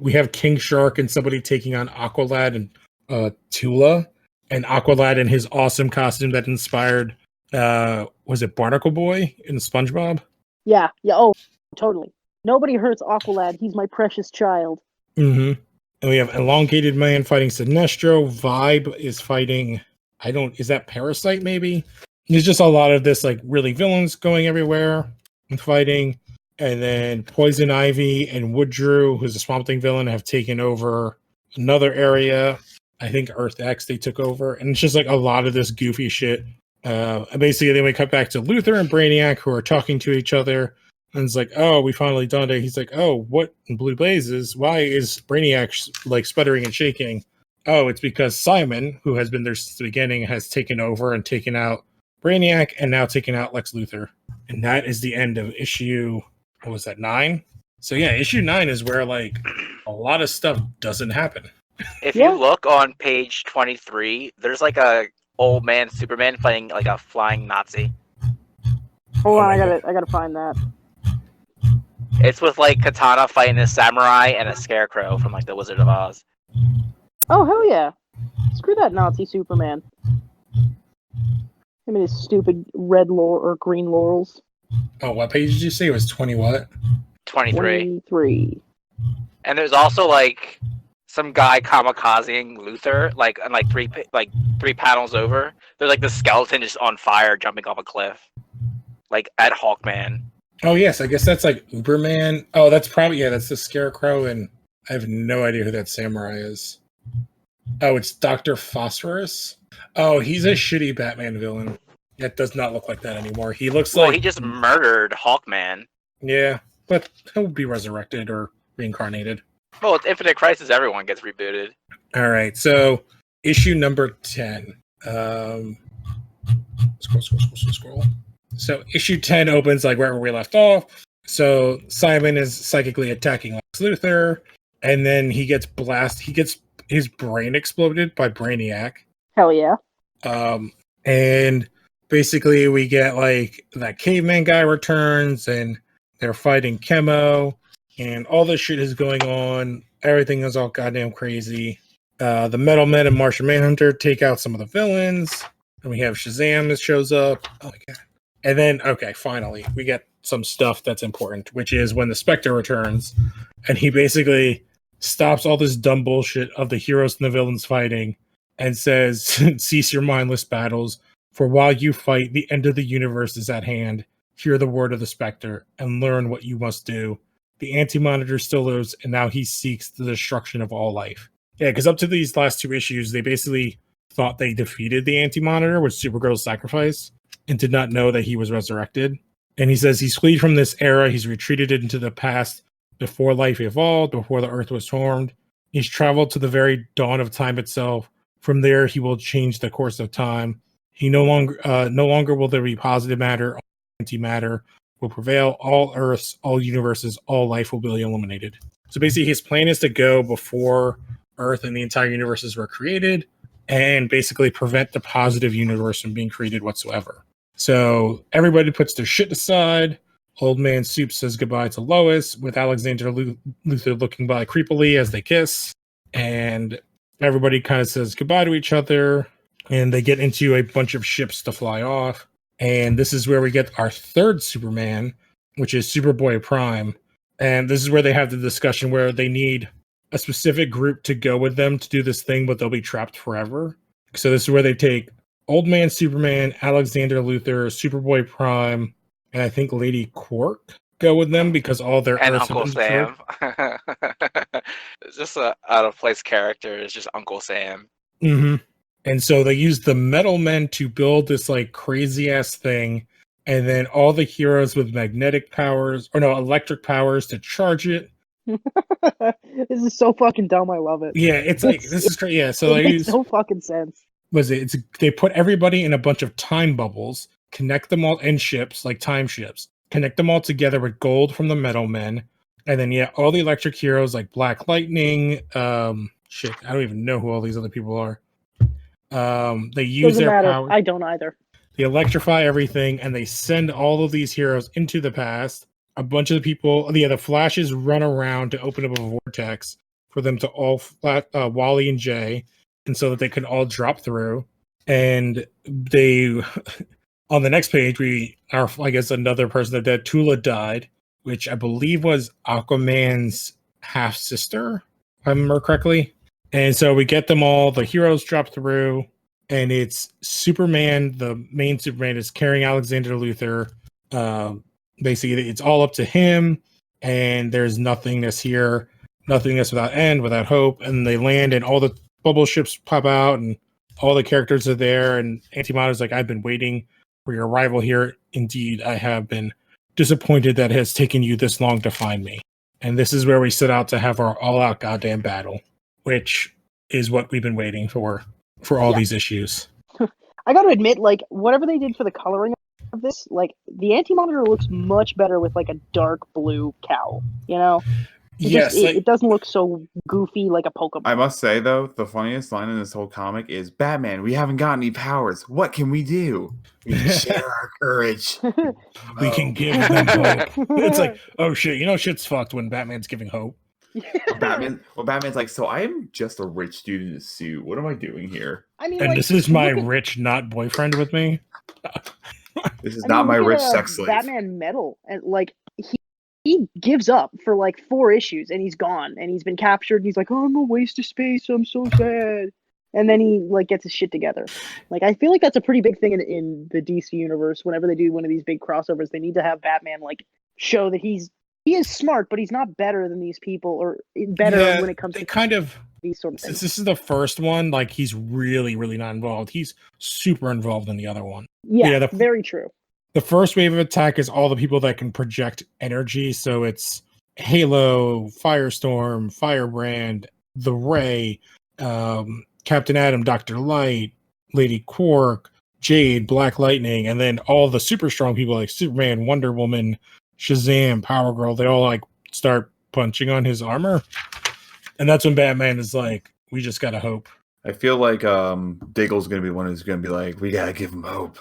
We have King Shark and somebody taking on Aqualad and Tula, and Aqualad in his awesome costume that inspired was it Barnacle Boy in SpongeBob? Yeah, oh, totally. Nobody hurts Aqualad. He's my precious child. Mm-hmm. And we have Elongated Man fighting Sinestro. Vibe is fighting, is that Parasite maybe? There's just a lot of this like really villains going everywhere and fighting. And then Poison Ivy and Woodrew, who's a Swamp Thing villain, have taken over another area. I think Earth X they took over. And it's just like a lot of this goofy shit. And basically then we cut back to Luthor and Brainiac, who are talking to each other. And it's like, oh, we finally done it. He's like, oh, what in blue blazes? Why is Brainiac like sputtering and shaking? Oh, it's because Simon, who has been there since the beginning, has taken over and taken out Brainiac and now taken out Lex Luthor. And that is the end of issue, what was that, 9? So yeah, issue 9 is where like a lot of stuff doesn't happen. If Yeah. you look on page 23, there's like a old man Superman fighting like a flying Nazi. Hold on, my I gotta find that. It's with like Katana fighting a samurai and a scarecrow from like the Wizard of Oz. Oh hell yeah! Screw that Nazi Superman. Him and his stupid red or green laurels. Oh, what page did you say? It was 20 what? 23. 23. And there's also like some guy kamikazing Luthor, like and like three panels over. There's like the skeleton just on fire jumping off a cliff, like at Hawkman. Oh yes, I guess that's like Uberman. Oh, that's probably that's the Scarecrow, and I have no idea who that samurai is. Oh, it's Dr. Phosphorus. Oh, he's a shitty Batman villain. That does not look like that anymore. He looks like he just murdered Hawkman. Yeah, but he'll be resurrected or reincarnated. Well, with Infinite Crisis, everyone gets rebooted. All right, so issue number 10. Scroll. So issue 10 opens like wherever we left off. So Simon is psychically attacking Lex Luthor, and then he gets blasted. He gets his brain exploded by Brainiac. Hell yeah. And basically we get like that caveman guy returns, and they're fighting Chemo, and all this shit is going on. Everything is all goddamn crazy. The Metal Men and Martian Manhunter take out some of the villains, and we have Shazam that shows up. Oh my god. And then, okay, finally, we get some stuff that's important, which is when the Spectre returns, and he basically stops all this dumb bullshit of the heroes and the villains fighting, and says, cease your mindless battles, for while you fight, the end of the universe is at hand. Hear the word of the Spectre, and learn what you must do. The Anti-Monitor still lives, and now he seeks the destruction of all life. Yeah, because up to these last 2 issues, they basically thought they defeated the Anti-Monitor with Supergirl's sacrifice, and did not know that he was resurrected. And he says he's fleed from this era. He's retreated into the past before life evolved, before the earth was formed. He's traveled to the very dawn of time itself. From there, he will change the course of time. He no longer will there be positive matter, antimatter will prevail. All Earths, all universes, all life will be eliminated. So basically, his plan is to go before Earth and the entire universes were created, and basically prevent the positive universe from being created whatsoever. So everybody puts their shit aside. Old Man Soup says goodbye to Lois, with Alexander Luthor looking by creepily as they kiss. And everybody kind of says goodbye to each other. And they get into a bunch of ships to fly off. And this is where we get our third Superman, which is Superboy Prime. And this is where they have the discussion where they need a specific group to go with them to do this thing, but they'll be trapped forever. So this is where they take Old Man Superman, Alexander Luthor, Superboy Prime, and I think Lady Quark go with them because all their And Earths Uncle have been Sam. It's just a out of place character. It's just Uncle Sam. Mm-hmm. And so they use the Metal Men to build this like crazy ass thing, and then all the heroes with magnetic powers, or no, electric powers to charge it. This is so fucking dumb. I love it. Yeah, it's like this is crazy. Yeah, so It they makes use no fucking sense. they put everybody in a bunch of time bubbles, connect them all in ships, like time ships, connect them all together with gold from the Metal Men, and then all the electric heroes like Black Lightning, shit, I don't even know who all these other people are. They use Doesn't their matter. power. I don't either. They electrify everything, and they send all of these heroes into the past. A bunch of the people, the Flashes run around to open up a vortex for them to all Wally and Jay, and so that they can all drop through. And they, on the next page, I guess another person that died, Tula died, which I believe was Aquaman's half sister, if I remember correctly. And so we get them all, the heroes drop through, and it's Superman, the main Superman, is carrying Alexander Luthor. Basically, it's all up to him, and there's nothingness here, nothingness without end, without hope. And they land, and all the bubble ships pop out, and all the characters are there. And Antimater's like, I've been waiting for your arrival here. Indeed, I have been disappointed that it has taken you this long to find me. And this is where we set out to have our all-out goddamn battle, which is what we've been waiting for all these issues. I got to admit, like, whatever they did for the coloring, of this, like the Anti-Monitor looks much better with like a dark blue cowl. You know, it doesn't look so goofy like a Pokemon. I must say though, the funniest line in this whole comic is Batman, we haven't got any powers. What can we do? We can share our courage. We can give them hope. It's like, oh shit, shit's fucked when Batman's giving hope. Batman's like, so I am just a rich dude in a suit. What am I doing here? I mean, And like, this is my rich not boyfriend with me. This is not my rich sex slave. Batman medal, and like he gives up for like 4 issues, and he's gone, and he's been captured. And he's like, "Oh, I'm a waste of space. I'm so sad." And then he like gets his shit together. Like I feel like that's a pretty big thing in the DC universe. Whenever they do one of these big crossovers, they need to have Batman like show that he is smart, but he's not better than these people, or better when it comes to kind of these sort of things. Since this is the first one, like he's really, really not involved. He's super involved in the other one. Yeah, very true. The first wave of attack is all the people that can project energy. So it's Halo, Firestorm, Firebrand, the Ray, Captain Atom, Dr. Light, Lady Quark, Jade, Black Lightning, and then all the super strong people like Superman, Wonder Woman, Shazam, Power Girl. They all like start punching on his armor. And that's when Batman is like, we just gotta hope. I feel like Diggle's gonna be one who's gonna be like, we gotta give him hope.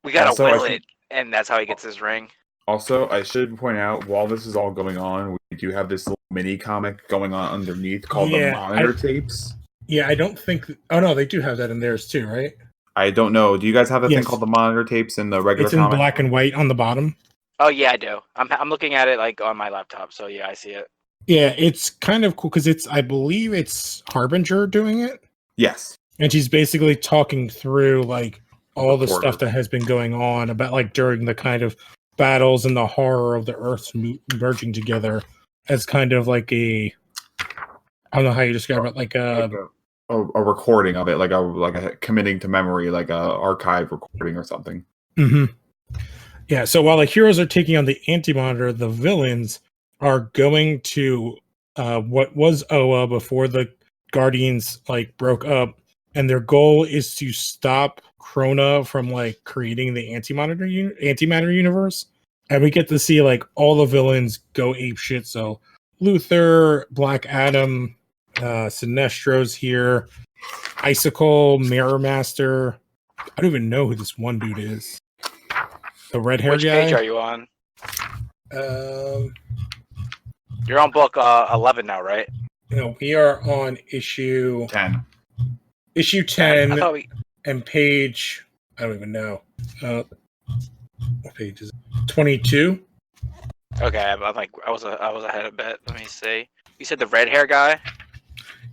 We gotta will it, and that's how he gets his ring. Also, I should point out, while this is all going on, we do have this little mini comic going on underneath called the Monitor Tapes. Yeah, I don't think. Oh no, they do have that in theirs too, right? I don't know. Do you guys have a thing called the Monitor Tapes in the regular? It's in comic? black and white on the bottom. Oh yeah, I do. I'm looking at it like on my laptop, so yeah, I see it. Yeah, it's kind of cool because I believe it's Harbinger doing it. Yes. And she's basically talking through like all the stuff that has been going on about like during the kind of battles and the horror of the Earth merging together as kind of like I don't know how you describe it, like a recording of it, like a committing to memory, like a archive recording or something. Mm-hmm. Yeah. So while the heroes are taking on the Anti-Monitor, the villains are going to what was Oa before the Guardians like broke up, and their goal is to stop Krona from like creating the antimatter universe. And we get to see like all the villains go apeshit. So Luthor, Black Adam, Sinestro's here, Icicle, Mirror Master. I don't even know who this one dude is. The red hair guy. Which page are you on? You're on book 11 now, right? No, we are on issue 10. Issue 10 I thought we... and page, I don't even know. What page is it? 22? Okay, I'm like I was ahead a bit. Let me see. You said the red hair guy?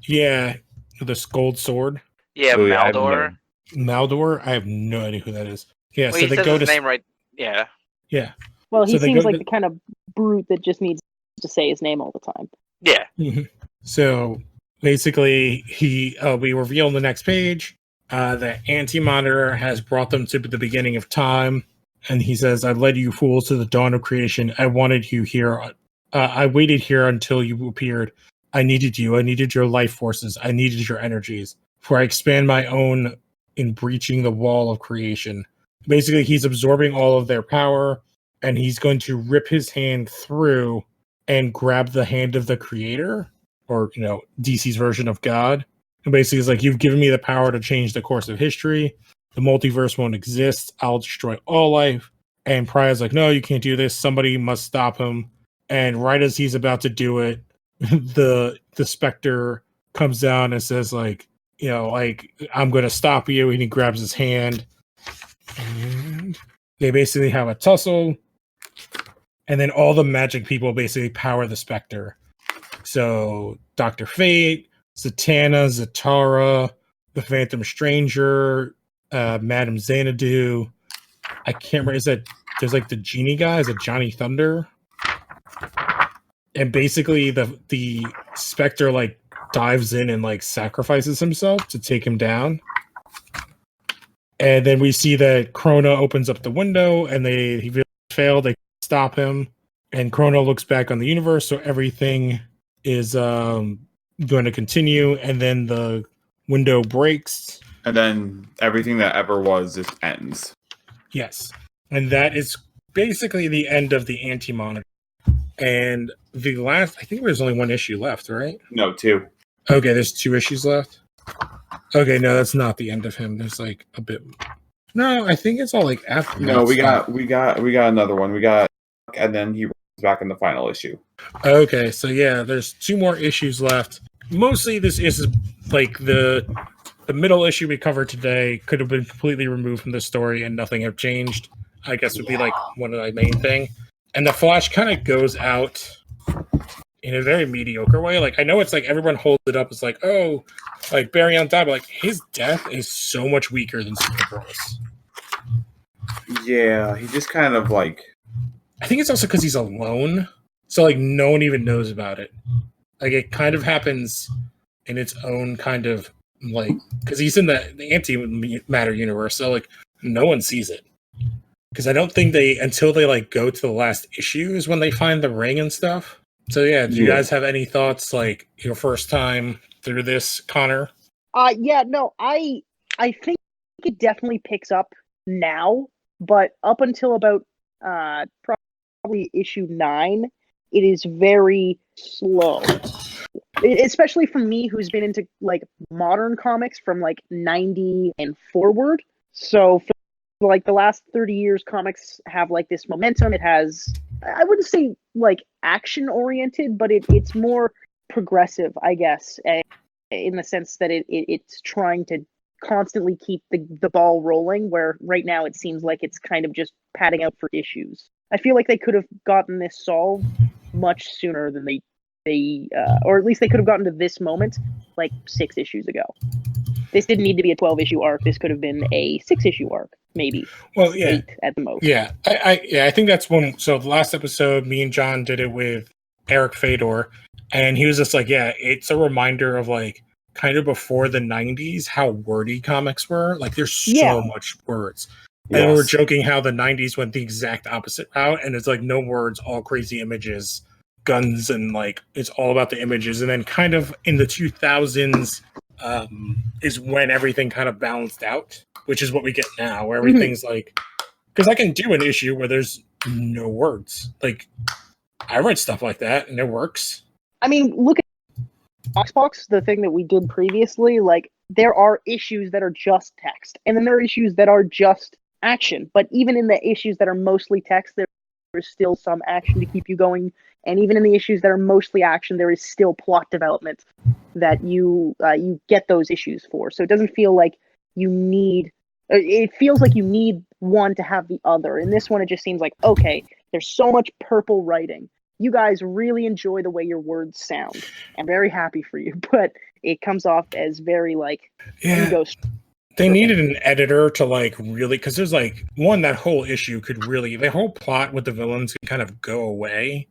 Yeah, the gold sword. Yeah, Maldor. Maldor? I have no idea who that is. Yeah, well, so they go to name right. Yeah. Yeah. Well, he seems like the kind of brute that just needs to say his name all the time. Yeah. Mm-hmm. So basically, we reveal on the next page the Anti-Monitor has brought them to the beginning of time, and he says, "I led you fools to the dawn of creation. I wanted you here. I waited here until you appeared. I needed you. I needed your life forces. I needed your energies. For I expand my own in breaching the wall of creation." Basically, he's absorbing all of their power, and he's going to rip his hand through and grab the hand of the creator, or, DC's version of God. And basically, it's like, you've given me the power to change the course of history. The multiverse won't exist. I'll destroy all life. And Pariah's like, no, you can't do this. Somebody must stop him. And right as he's about to do it, the Spectre comes down and says, like, I'm going to stop you. And he grabs his hand. And they basically have a tussle. And then all the magic people basically power the Spectre. So Dr. Fate, Zatanna, Zatara, the Phantom Stranger, Madame Xanadu. I can't remember. There's like the genie guy? Is it Johnny Thunder? And basically the Spectre like dives in and like sacrifices himself to take him down. And then we see that Krona opens up the window and he fail. They stop him. And Krona looks back on the universe, so everything is going to continue. And then the window breaks, And then everything that ever was just ends. Yes. And that is basically the end of the anti-monitor. And the last, I think there's only one issue left, right? No, 2. Okay, there's 2 issues left. Okay, no, that's not the end of him. There's like a bit. No, I think it's all like after. No, we got another one. And then he runs back in the final issue. Okay, so yeah, there's 2 more issues left. Mostly, this is like the middle issue we covered today could have been completely removed from the story and nothing have changed. I guess would be like one of the main thing. And the Flash kind of goes out in a very mediocre way. Like, I know it's like everyone holds it up as like, oh, like Barry Allen died, but like his death is so much weaker than Supergirl's. Yeah, he just kind of like. I think it's also because he's alone, so like no one even knows about it. Like it kind of happens in its own kind of like because he's in the antimatter universe, so like no one sees it. Because I don't think until they like go to the last issue is when they find the ring and stuff. So yeah, do you guys have any thoughts like your first time through this, Connor? I think it definitely picks up now, but up until about probably issue 9, it is very slow. Especially for me, who's been into like modern comics from like 90 and forward. So for like the last 30 years, comics have like this momentum. It has, I wouldn't say like action oriented, but it's more progressive, I guess, in the sense that it's trying to constantly keep the ball rolling, where right now it seems like it's kind of just padding out for issues. I feel like they could have gotten this solved much sooner than they or at least they could have gotten to this moment like 6 issues ago. This didn't need to be a 12-issue arc. This could have been a 6-issue arc, maybe. Well, yeah, 8 at the most. Yeah, I think that's one. So the last episode, me and John did it with Eric Fedor, and he was just like, yeah, it's a reminder of like kind of before the 90s how wordy comics were. Like there's so much words. And we were joking how the 90s went the exact opposite route, and it's like no words, all crazy images, guns, and like it's all about the images. And then kind of in the 2000s is when everything kind of balanced out, which is what we get now, where everything's like, because I can do an issue where there's no words. Like I read stuff like that, and it works. I mean, look at Boxbox, the thing that we did previously. Like there are issues that are just text, and then there are issues that are just action. But even in the issues that are mostly text, there's still some action to keep you going. And even in the issues that are mostly action, there is still plot development that you get those issues for. So it doesn't feel like you need. It feels like you need one to have the other. In this one, it just seems like, okay, there's so much purple writing. You guys really enjoy the way your words sound. I'm very happy for you, but it comes off as very like ego. They needed an editor to like really, because there's like that whole issue could really, the whole plot with the villains can kind of go away.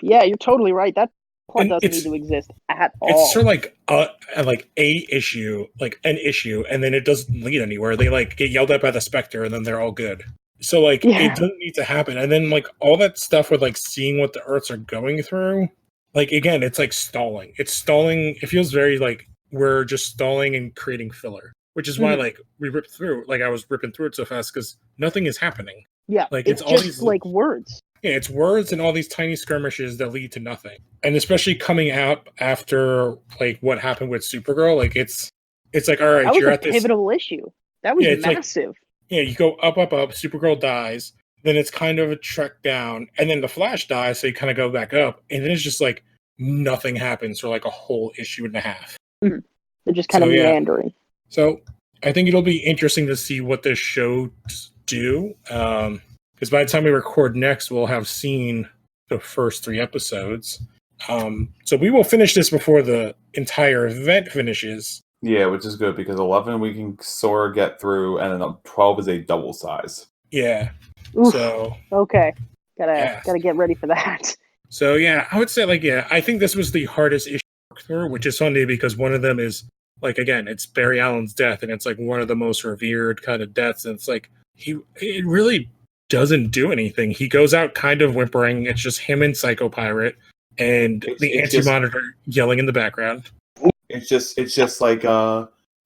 Yeah, you're totally right. That plot doesn't need to exist at all. It's sort of like an issue, and then it doesn't lead anywhere. They like get yelled at by the Spectre, and then they're all good. So like it doesn't need to happen. And then like all that stuff with like seeing what the Earths are going through, like again, it's like stalling. It's stalling. It feels very like we're just stalling and creating filler. Which is why, like, we ripped through. Like, I was ripping through it so fast because nothing is happening. Yeah, like it's all just these like words. Yeah, it's words and all these tiny skirmishes that lead to nothing. And especially coming out after like what happened with Supergirl, like it's like all right, that was you're a at this pivotal issue. That was massive. Like, you go up. Supergirl dies, then it's kind of a trek down, and then the Flash dies, so you kind of go back up, and then it's just like nothing happens for like a whole issue and a half. Mm-hmm. They're just kind of meandering. So I think it'll be interesting to see what this show do. Because by the time we record next, we'll have seen the first 3 episodes. So we will finish this before the entire event finishes. Yeah, which is good because 11 we can sort of get through, and then 12 is a double size. Yeah. Oof. So okay, gotta get ready for that. So yeah, I would say I think this was the hardest issue to work through, which is funny because one of them is like again, it's Barry Allen's death, and it's like one of the most revered kind of deaths, and it's like it really doesn't do anything. He goes out kind of whimpering. It's just him and Psycho Pirate and the Anti-Monitor yelling in the background. It's just like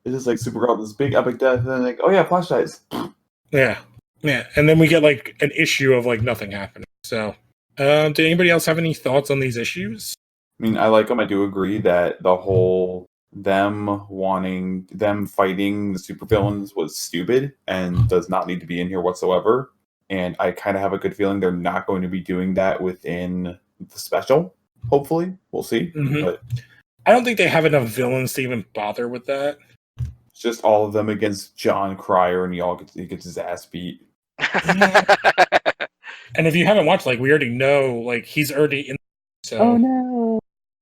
It's just like Supergirl, this big epic death, and then like, oh yeah, Flash dies. Yeah, and then we get like an issue of like nothing happening. So, did anybody else have any thoughts on these issues? I mean, I like them. I do agree that the whole them fighting the supervillains was stupid and does not need to be in here whatsoever. And I kind of have a good feeling they're not going to be doing that within the special. Hopefully, we'll see. Mhm. But I don't think they have enough villains to even bother with that. it's just all of them against John Cryer, and he gets his ass beat. And if you haven't watched, like, we already know, like, he's already in. So. Oh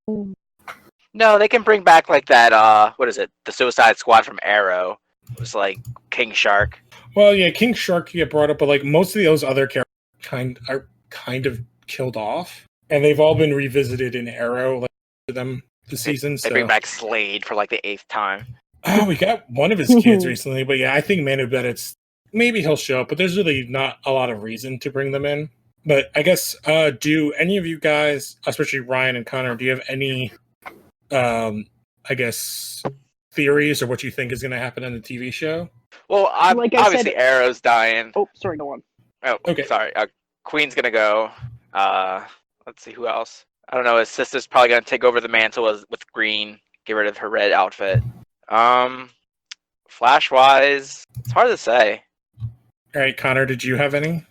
no. No, they can bring back like that. What is it? The Suicide Squad from Arrow. It was like King Shark. Well, yeah, King Shark get brought up, but like most of those other characters are kind of killed off, and they've all been revisited in Arrow, like for them this season. They bring back Slade for like the 8th time. Oh, we got one of his kids recently, but yeah, I think Manu Bennett's maybe he'll show up, but there's really not a lot of reason to bring them in. But I guess, do any of you guys, especially Ryan and Connor, do you have any, I guess, theories or what you think is going to happen in the TV show? Well, Like I obviously said- Arrow's dying. Oh, sorry, go on. Oh, Okay. sorry. Queen's gonna go. Let's see who else. I don't know. His sister's probably gonna take over the mantle with Green. Get rid of her red outfit. Flash wise, it's hard to say. All right, Connor, did you have any?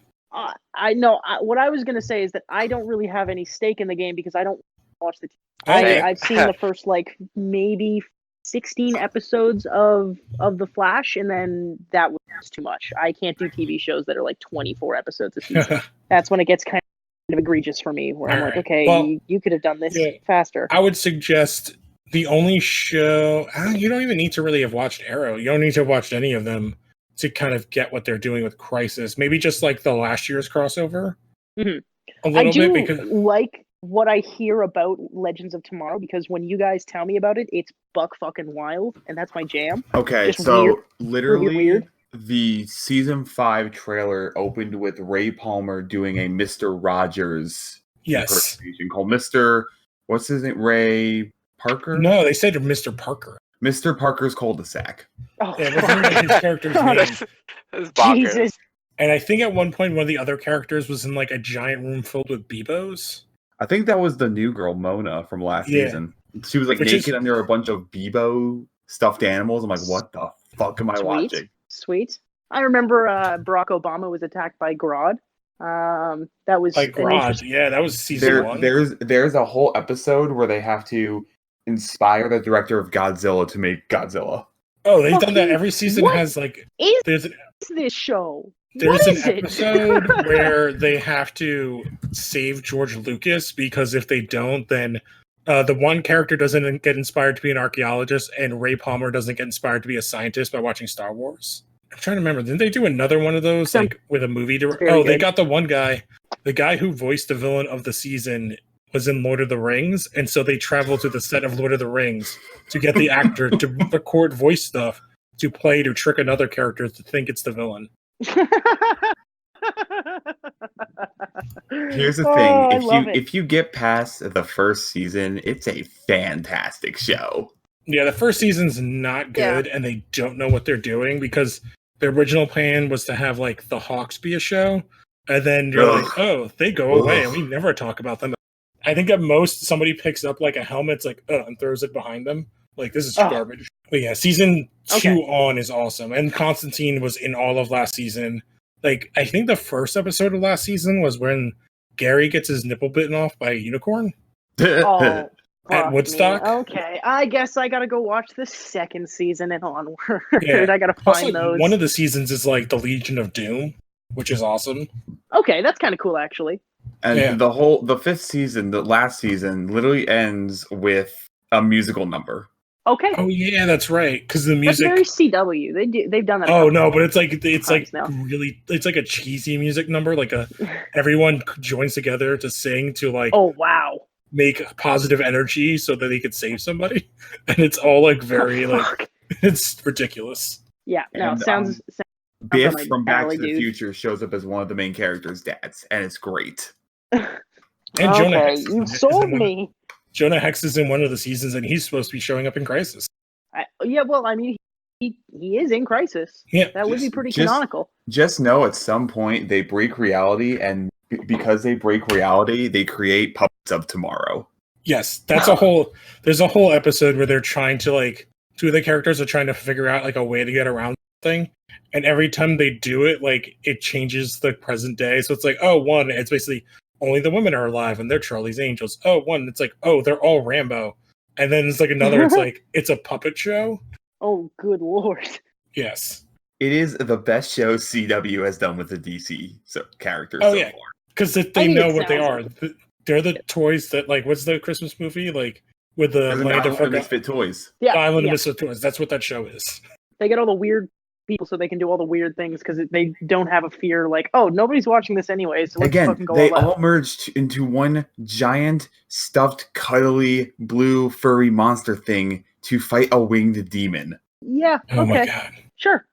I know. What I was going to say is that I don't really have any stake in the game because I don't watch the. Okay. I've seen the first like maybe 16 episodes of the Flash, and then that was too much. I can't do TV shows that are like 24 episodes a season. That's when it gets kind of egregious for me, where I'm like, Alright. okay, Well, you could have done this yeah. faster. I would suggest the only show you don't even need to really have watched Arrow. You don't need to have watched any of them to kind of get what they're doing with Crisis. Maybe just like the last year's crossover. Mhm. A I little do bit because like what I hear about Legends of Tomorrow because when you guys tell me about it, it's buck fucking wild, and that's my jam. Okay, Just so weird. literally, Weird. the season 5 trailer opened with Ray Palmer doing a Mr. Rogers yes. impersonation called Mr. What's his name? Ray Parker? No, they said Mr. Parker. Mr. Parker's cul-de-sac. Oh, Yeah, it wasn't even his character's name. That's bonkers. Jesus. And I think at one point one of the other characters was in like a giant room filled with Bebos. I think that was the new girl, Mona, from last Yeah. season. She was like Which is- naked under a bunch of Bebo stuffed animals. I'm like, what the fuck am I watching? Sweet. I remember Barack Obama was attacked by Grodd. That was Like an Grodd. interesting- Yeah, that was season one. There's a whole episode where they have to inspire the director of Godzilla to make Godzilla. Oh, they've done that. Fucking- Every season what has like is there's this show? there's What an is it? episode where they have to save George Lucas because if they don't, then the one character doesn't get inspired to be an archaeologist, and Ray Palmer doesn't get inspired to be a scientist by watching Star Wars. I'm trying to remember. Didn't they do another one of those like with a movie? Very Oh, they good. got the one guy, the guy who voiced the villain of the season was in Lord of the Rings, and so they traveled to the set of Lord of the Rings to get the actor to record voice stuff to play to trick another character to think it's the villain. Here's the Oh, thing: I love it. if you get past the first season, it's a fantastic show. Yeah, the first season's not good, and they don't know what they're doing because the original plan was to have like the Hawks be a show, and then you're Ugh. like, oh, they go away, and Ugh. we never talk about them. I think at most somebody picks up like a helmet, like and throws it behind them. Like this is Ugh. garbage. But yeah, season 2 Okay. on is awesome, and Constantine was in all of last season. Like I think the first episode of last season was when Gary gets his nipple bitten off by a unicorn. Oh, At fuck me. Woodstock? Okay, I guess I gotta go watch the second season and onward. Yeah. I gotta Also, find those. one of the seasons is like the Legion of Doom, which is awesome. Okay, that's kind of cool, actually. And Yeah. the fifth season, the last season, literally ends with a musical number. Okay, Oh yeah, that's right. Because the that's music. very CW. They've done that. a Oh couple no, but it's like times now. really, it's like a cheesy music number. Like everyone joins together to sing to like Oh wow. make positive energy so that they could save somebody, and it's all like very Oh, like fuck. it's ridiculous. Yeah, no, And, sounds Biff like from Back Alley to the Dude. Future shows up as one of the main characters' dads, and it's great. And Jonah okay. Hex is You in sold one- me. Jonah Hex is in one of the seasons, and he's supposed to be showing up in Crisis. Yeah, well, I mean, he is in Crisis. Yeah. That would be pretty Just- canonical. Just know at some point they break reality, and because they break reality, they create puppets of tomorrow. Yes, that's a whole. There's a whole episode where they're trying to like two of the characters are trying to figure out like a way to get around something, and every time they do it, like it changes the present day. So it's like, oh, one, it's basically only the women are alive and they're Charlie's Angels. Oh, one, it's like, oh, they're all Rambo, and then it's like another. It's like it's a puppet show. Oh, good lord. Yes. It is the best show CW has done with the DC characters Oh, so yeah. far. Because I they think know it what they sounds are. They're the toys that, like, what's the Christmas movie? Like, with the There's an Land Island of of Forgotten Misfit Toys. Yeah, Island yeah. of Misfit Toys. That's what that show is. They get all the weird people so they can do all the weird things because they don't have a fear like, oh, nobody's watching this anyway, so let's Again, fucking go they all out. all merged into one giant, stuffed, cuddly, blue, furry monster thing to fight a winged demon. Yeah, Oh my okay, god. sure.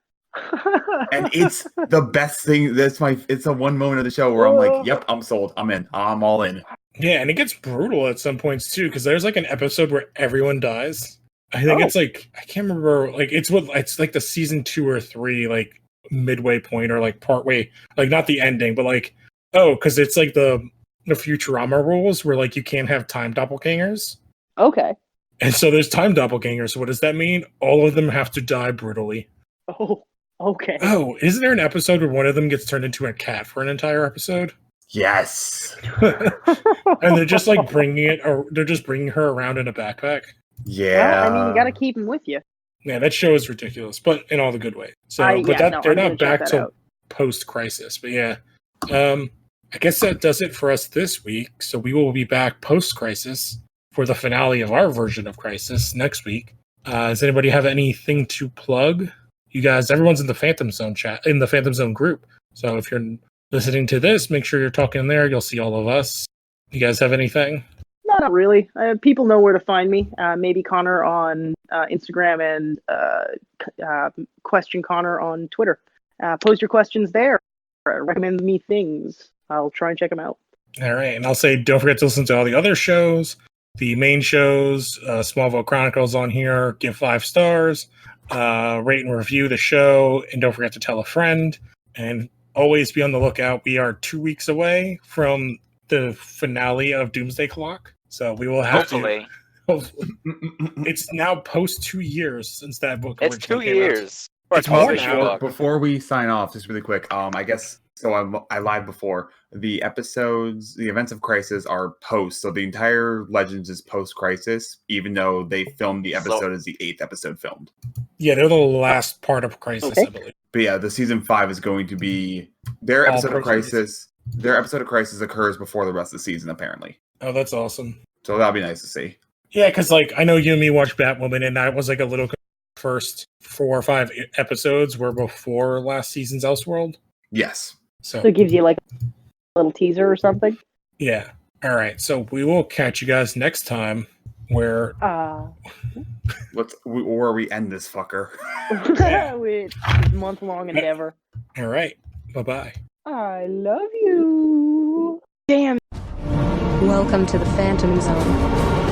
And it's the best thing. It's the one moment of the show where I'm like, yep, I'm sold. I'm in. I'm all in. Yeah, and it gets brutal at some points too, because there's like an episode where everyone dies. I think Oh. it's like I can't remember. Like it's like the season 2 or 3, like midway point or like part way, like not the ending, but like because it's like the Futurama rules where like you can't have time doppelgangers, Okay. and so there's time doppelgangers. So what does that mean? All of them have to die brutally. Oh, okay. Oh, isn't there an episode where one of them gets turned into a cat for an entire episode? Yes. And they're just like bringing it, or they're just bringing her around in a backpack. Yeah. Well, I mean, you got to keep them with you. Yeah, that show is ridiculous, but in all the good way. So, Yeah, they're no, not I'm gonna check back that till out. post-crisis. But yeah, I guess that does it for us this week. So we will be back post-crisis for the finale of our version of Crisis next week. Does anybody have anything to plug? You guys, everyone's in the Phantom Zone chat, in the Phantom Zone group. So if you're listening to this, make sure you're talking in there. You'll see all of us. You guys have anything? No, not really. People know where to find me. Maybe Connor on Instagram and Question Connor on Twitter. Post your questions there. Recommend me things. I'll try and check them out. All right, and I'll say don't forget to listen to all the other shows, the main shows, Smallville Chronicles on here. Give 5 stars, rate and review the show, and don't forget to tell a friend. And always be on the lookout. We are 2 weeks away from the finale of Doomsday Clock, so we will have Hopefully. Hopefully, it's now post 2 years since that book. It's 2 originally came out. years. For a It's more 12 issue now. book. Before we sign off, just really quick, I guess so. I lied before. The episodes, the events of Crisis are post, so the entire Legends is post Crisis, even though they filmed the episode as the 8th episode filmed. Yeah, they're the last part of Crisis, Okay. I believe. But yeah, the season 5 is going to be their All episode of proceeds. Crisis. Their episode of Crisis occurs before the rest of the season, apparently. Oh, that's awesome. So that'll be nice to see. Yeah, because like I know you and me watched Batwoman, and I was like a little first 4 or 5 episodes were before last season's Elseworld. Yes. So So it gives you like a little teaser or something. yeah. All right. So we will catch you guys next time. Where Where we end this fucker. It's a month-long endeavor. all right. Bye bye. I love you. Damn. Welcome to the Phantom Zone.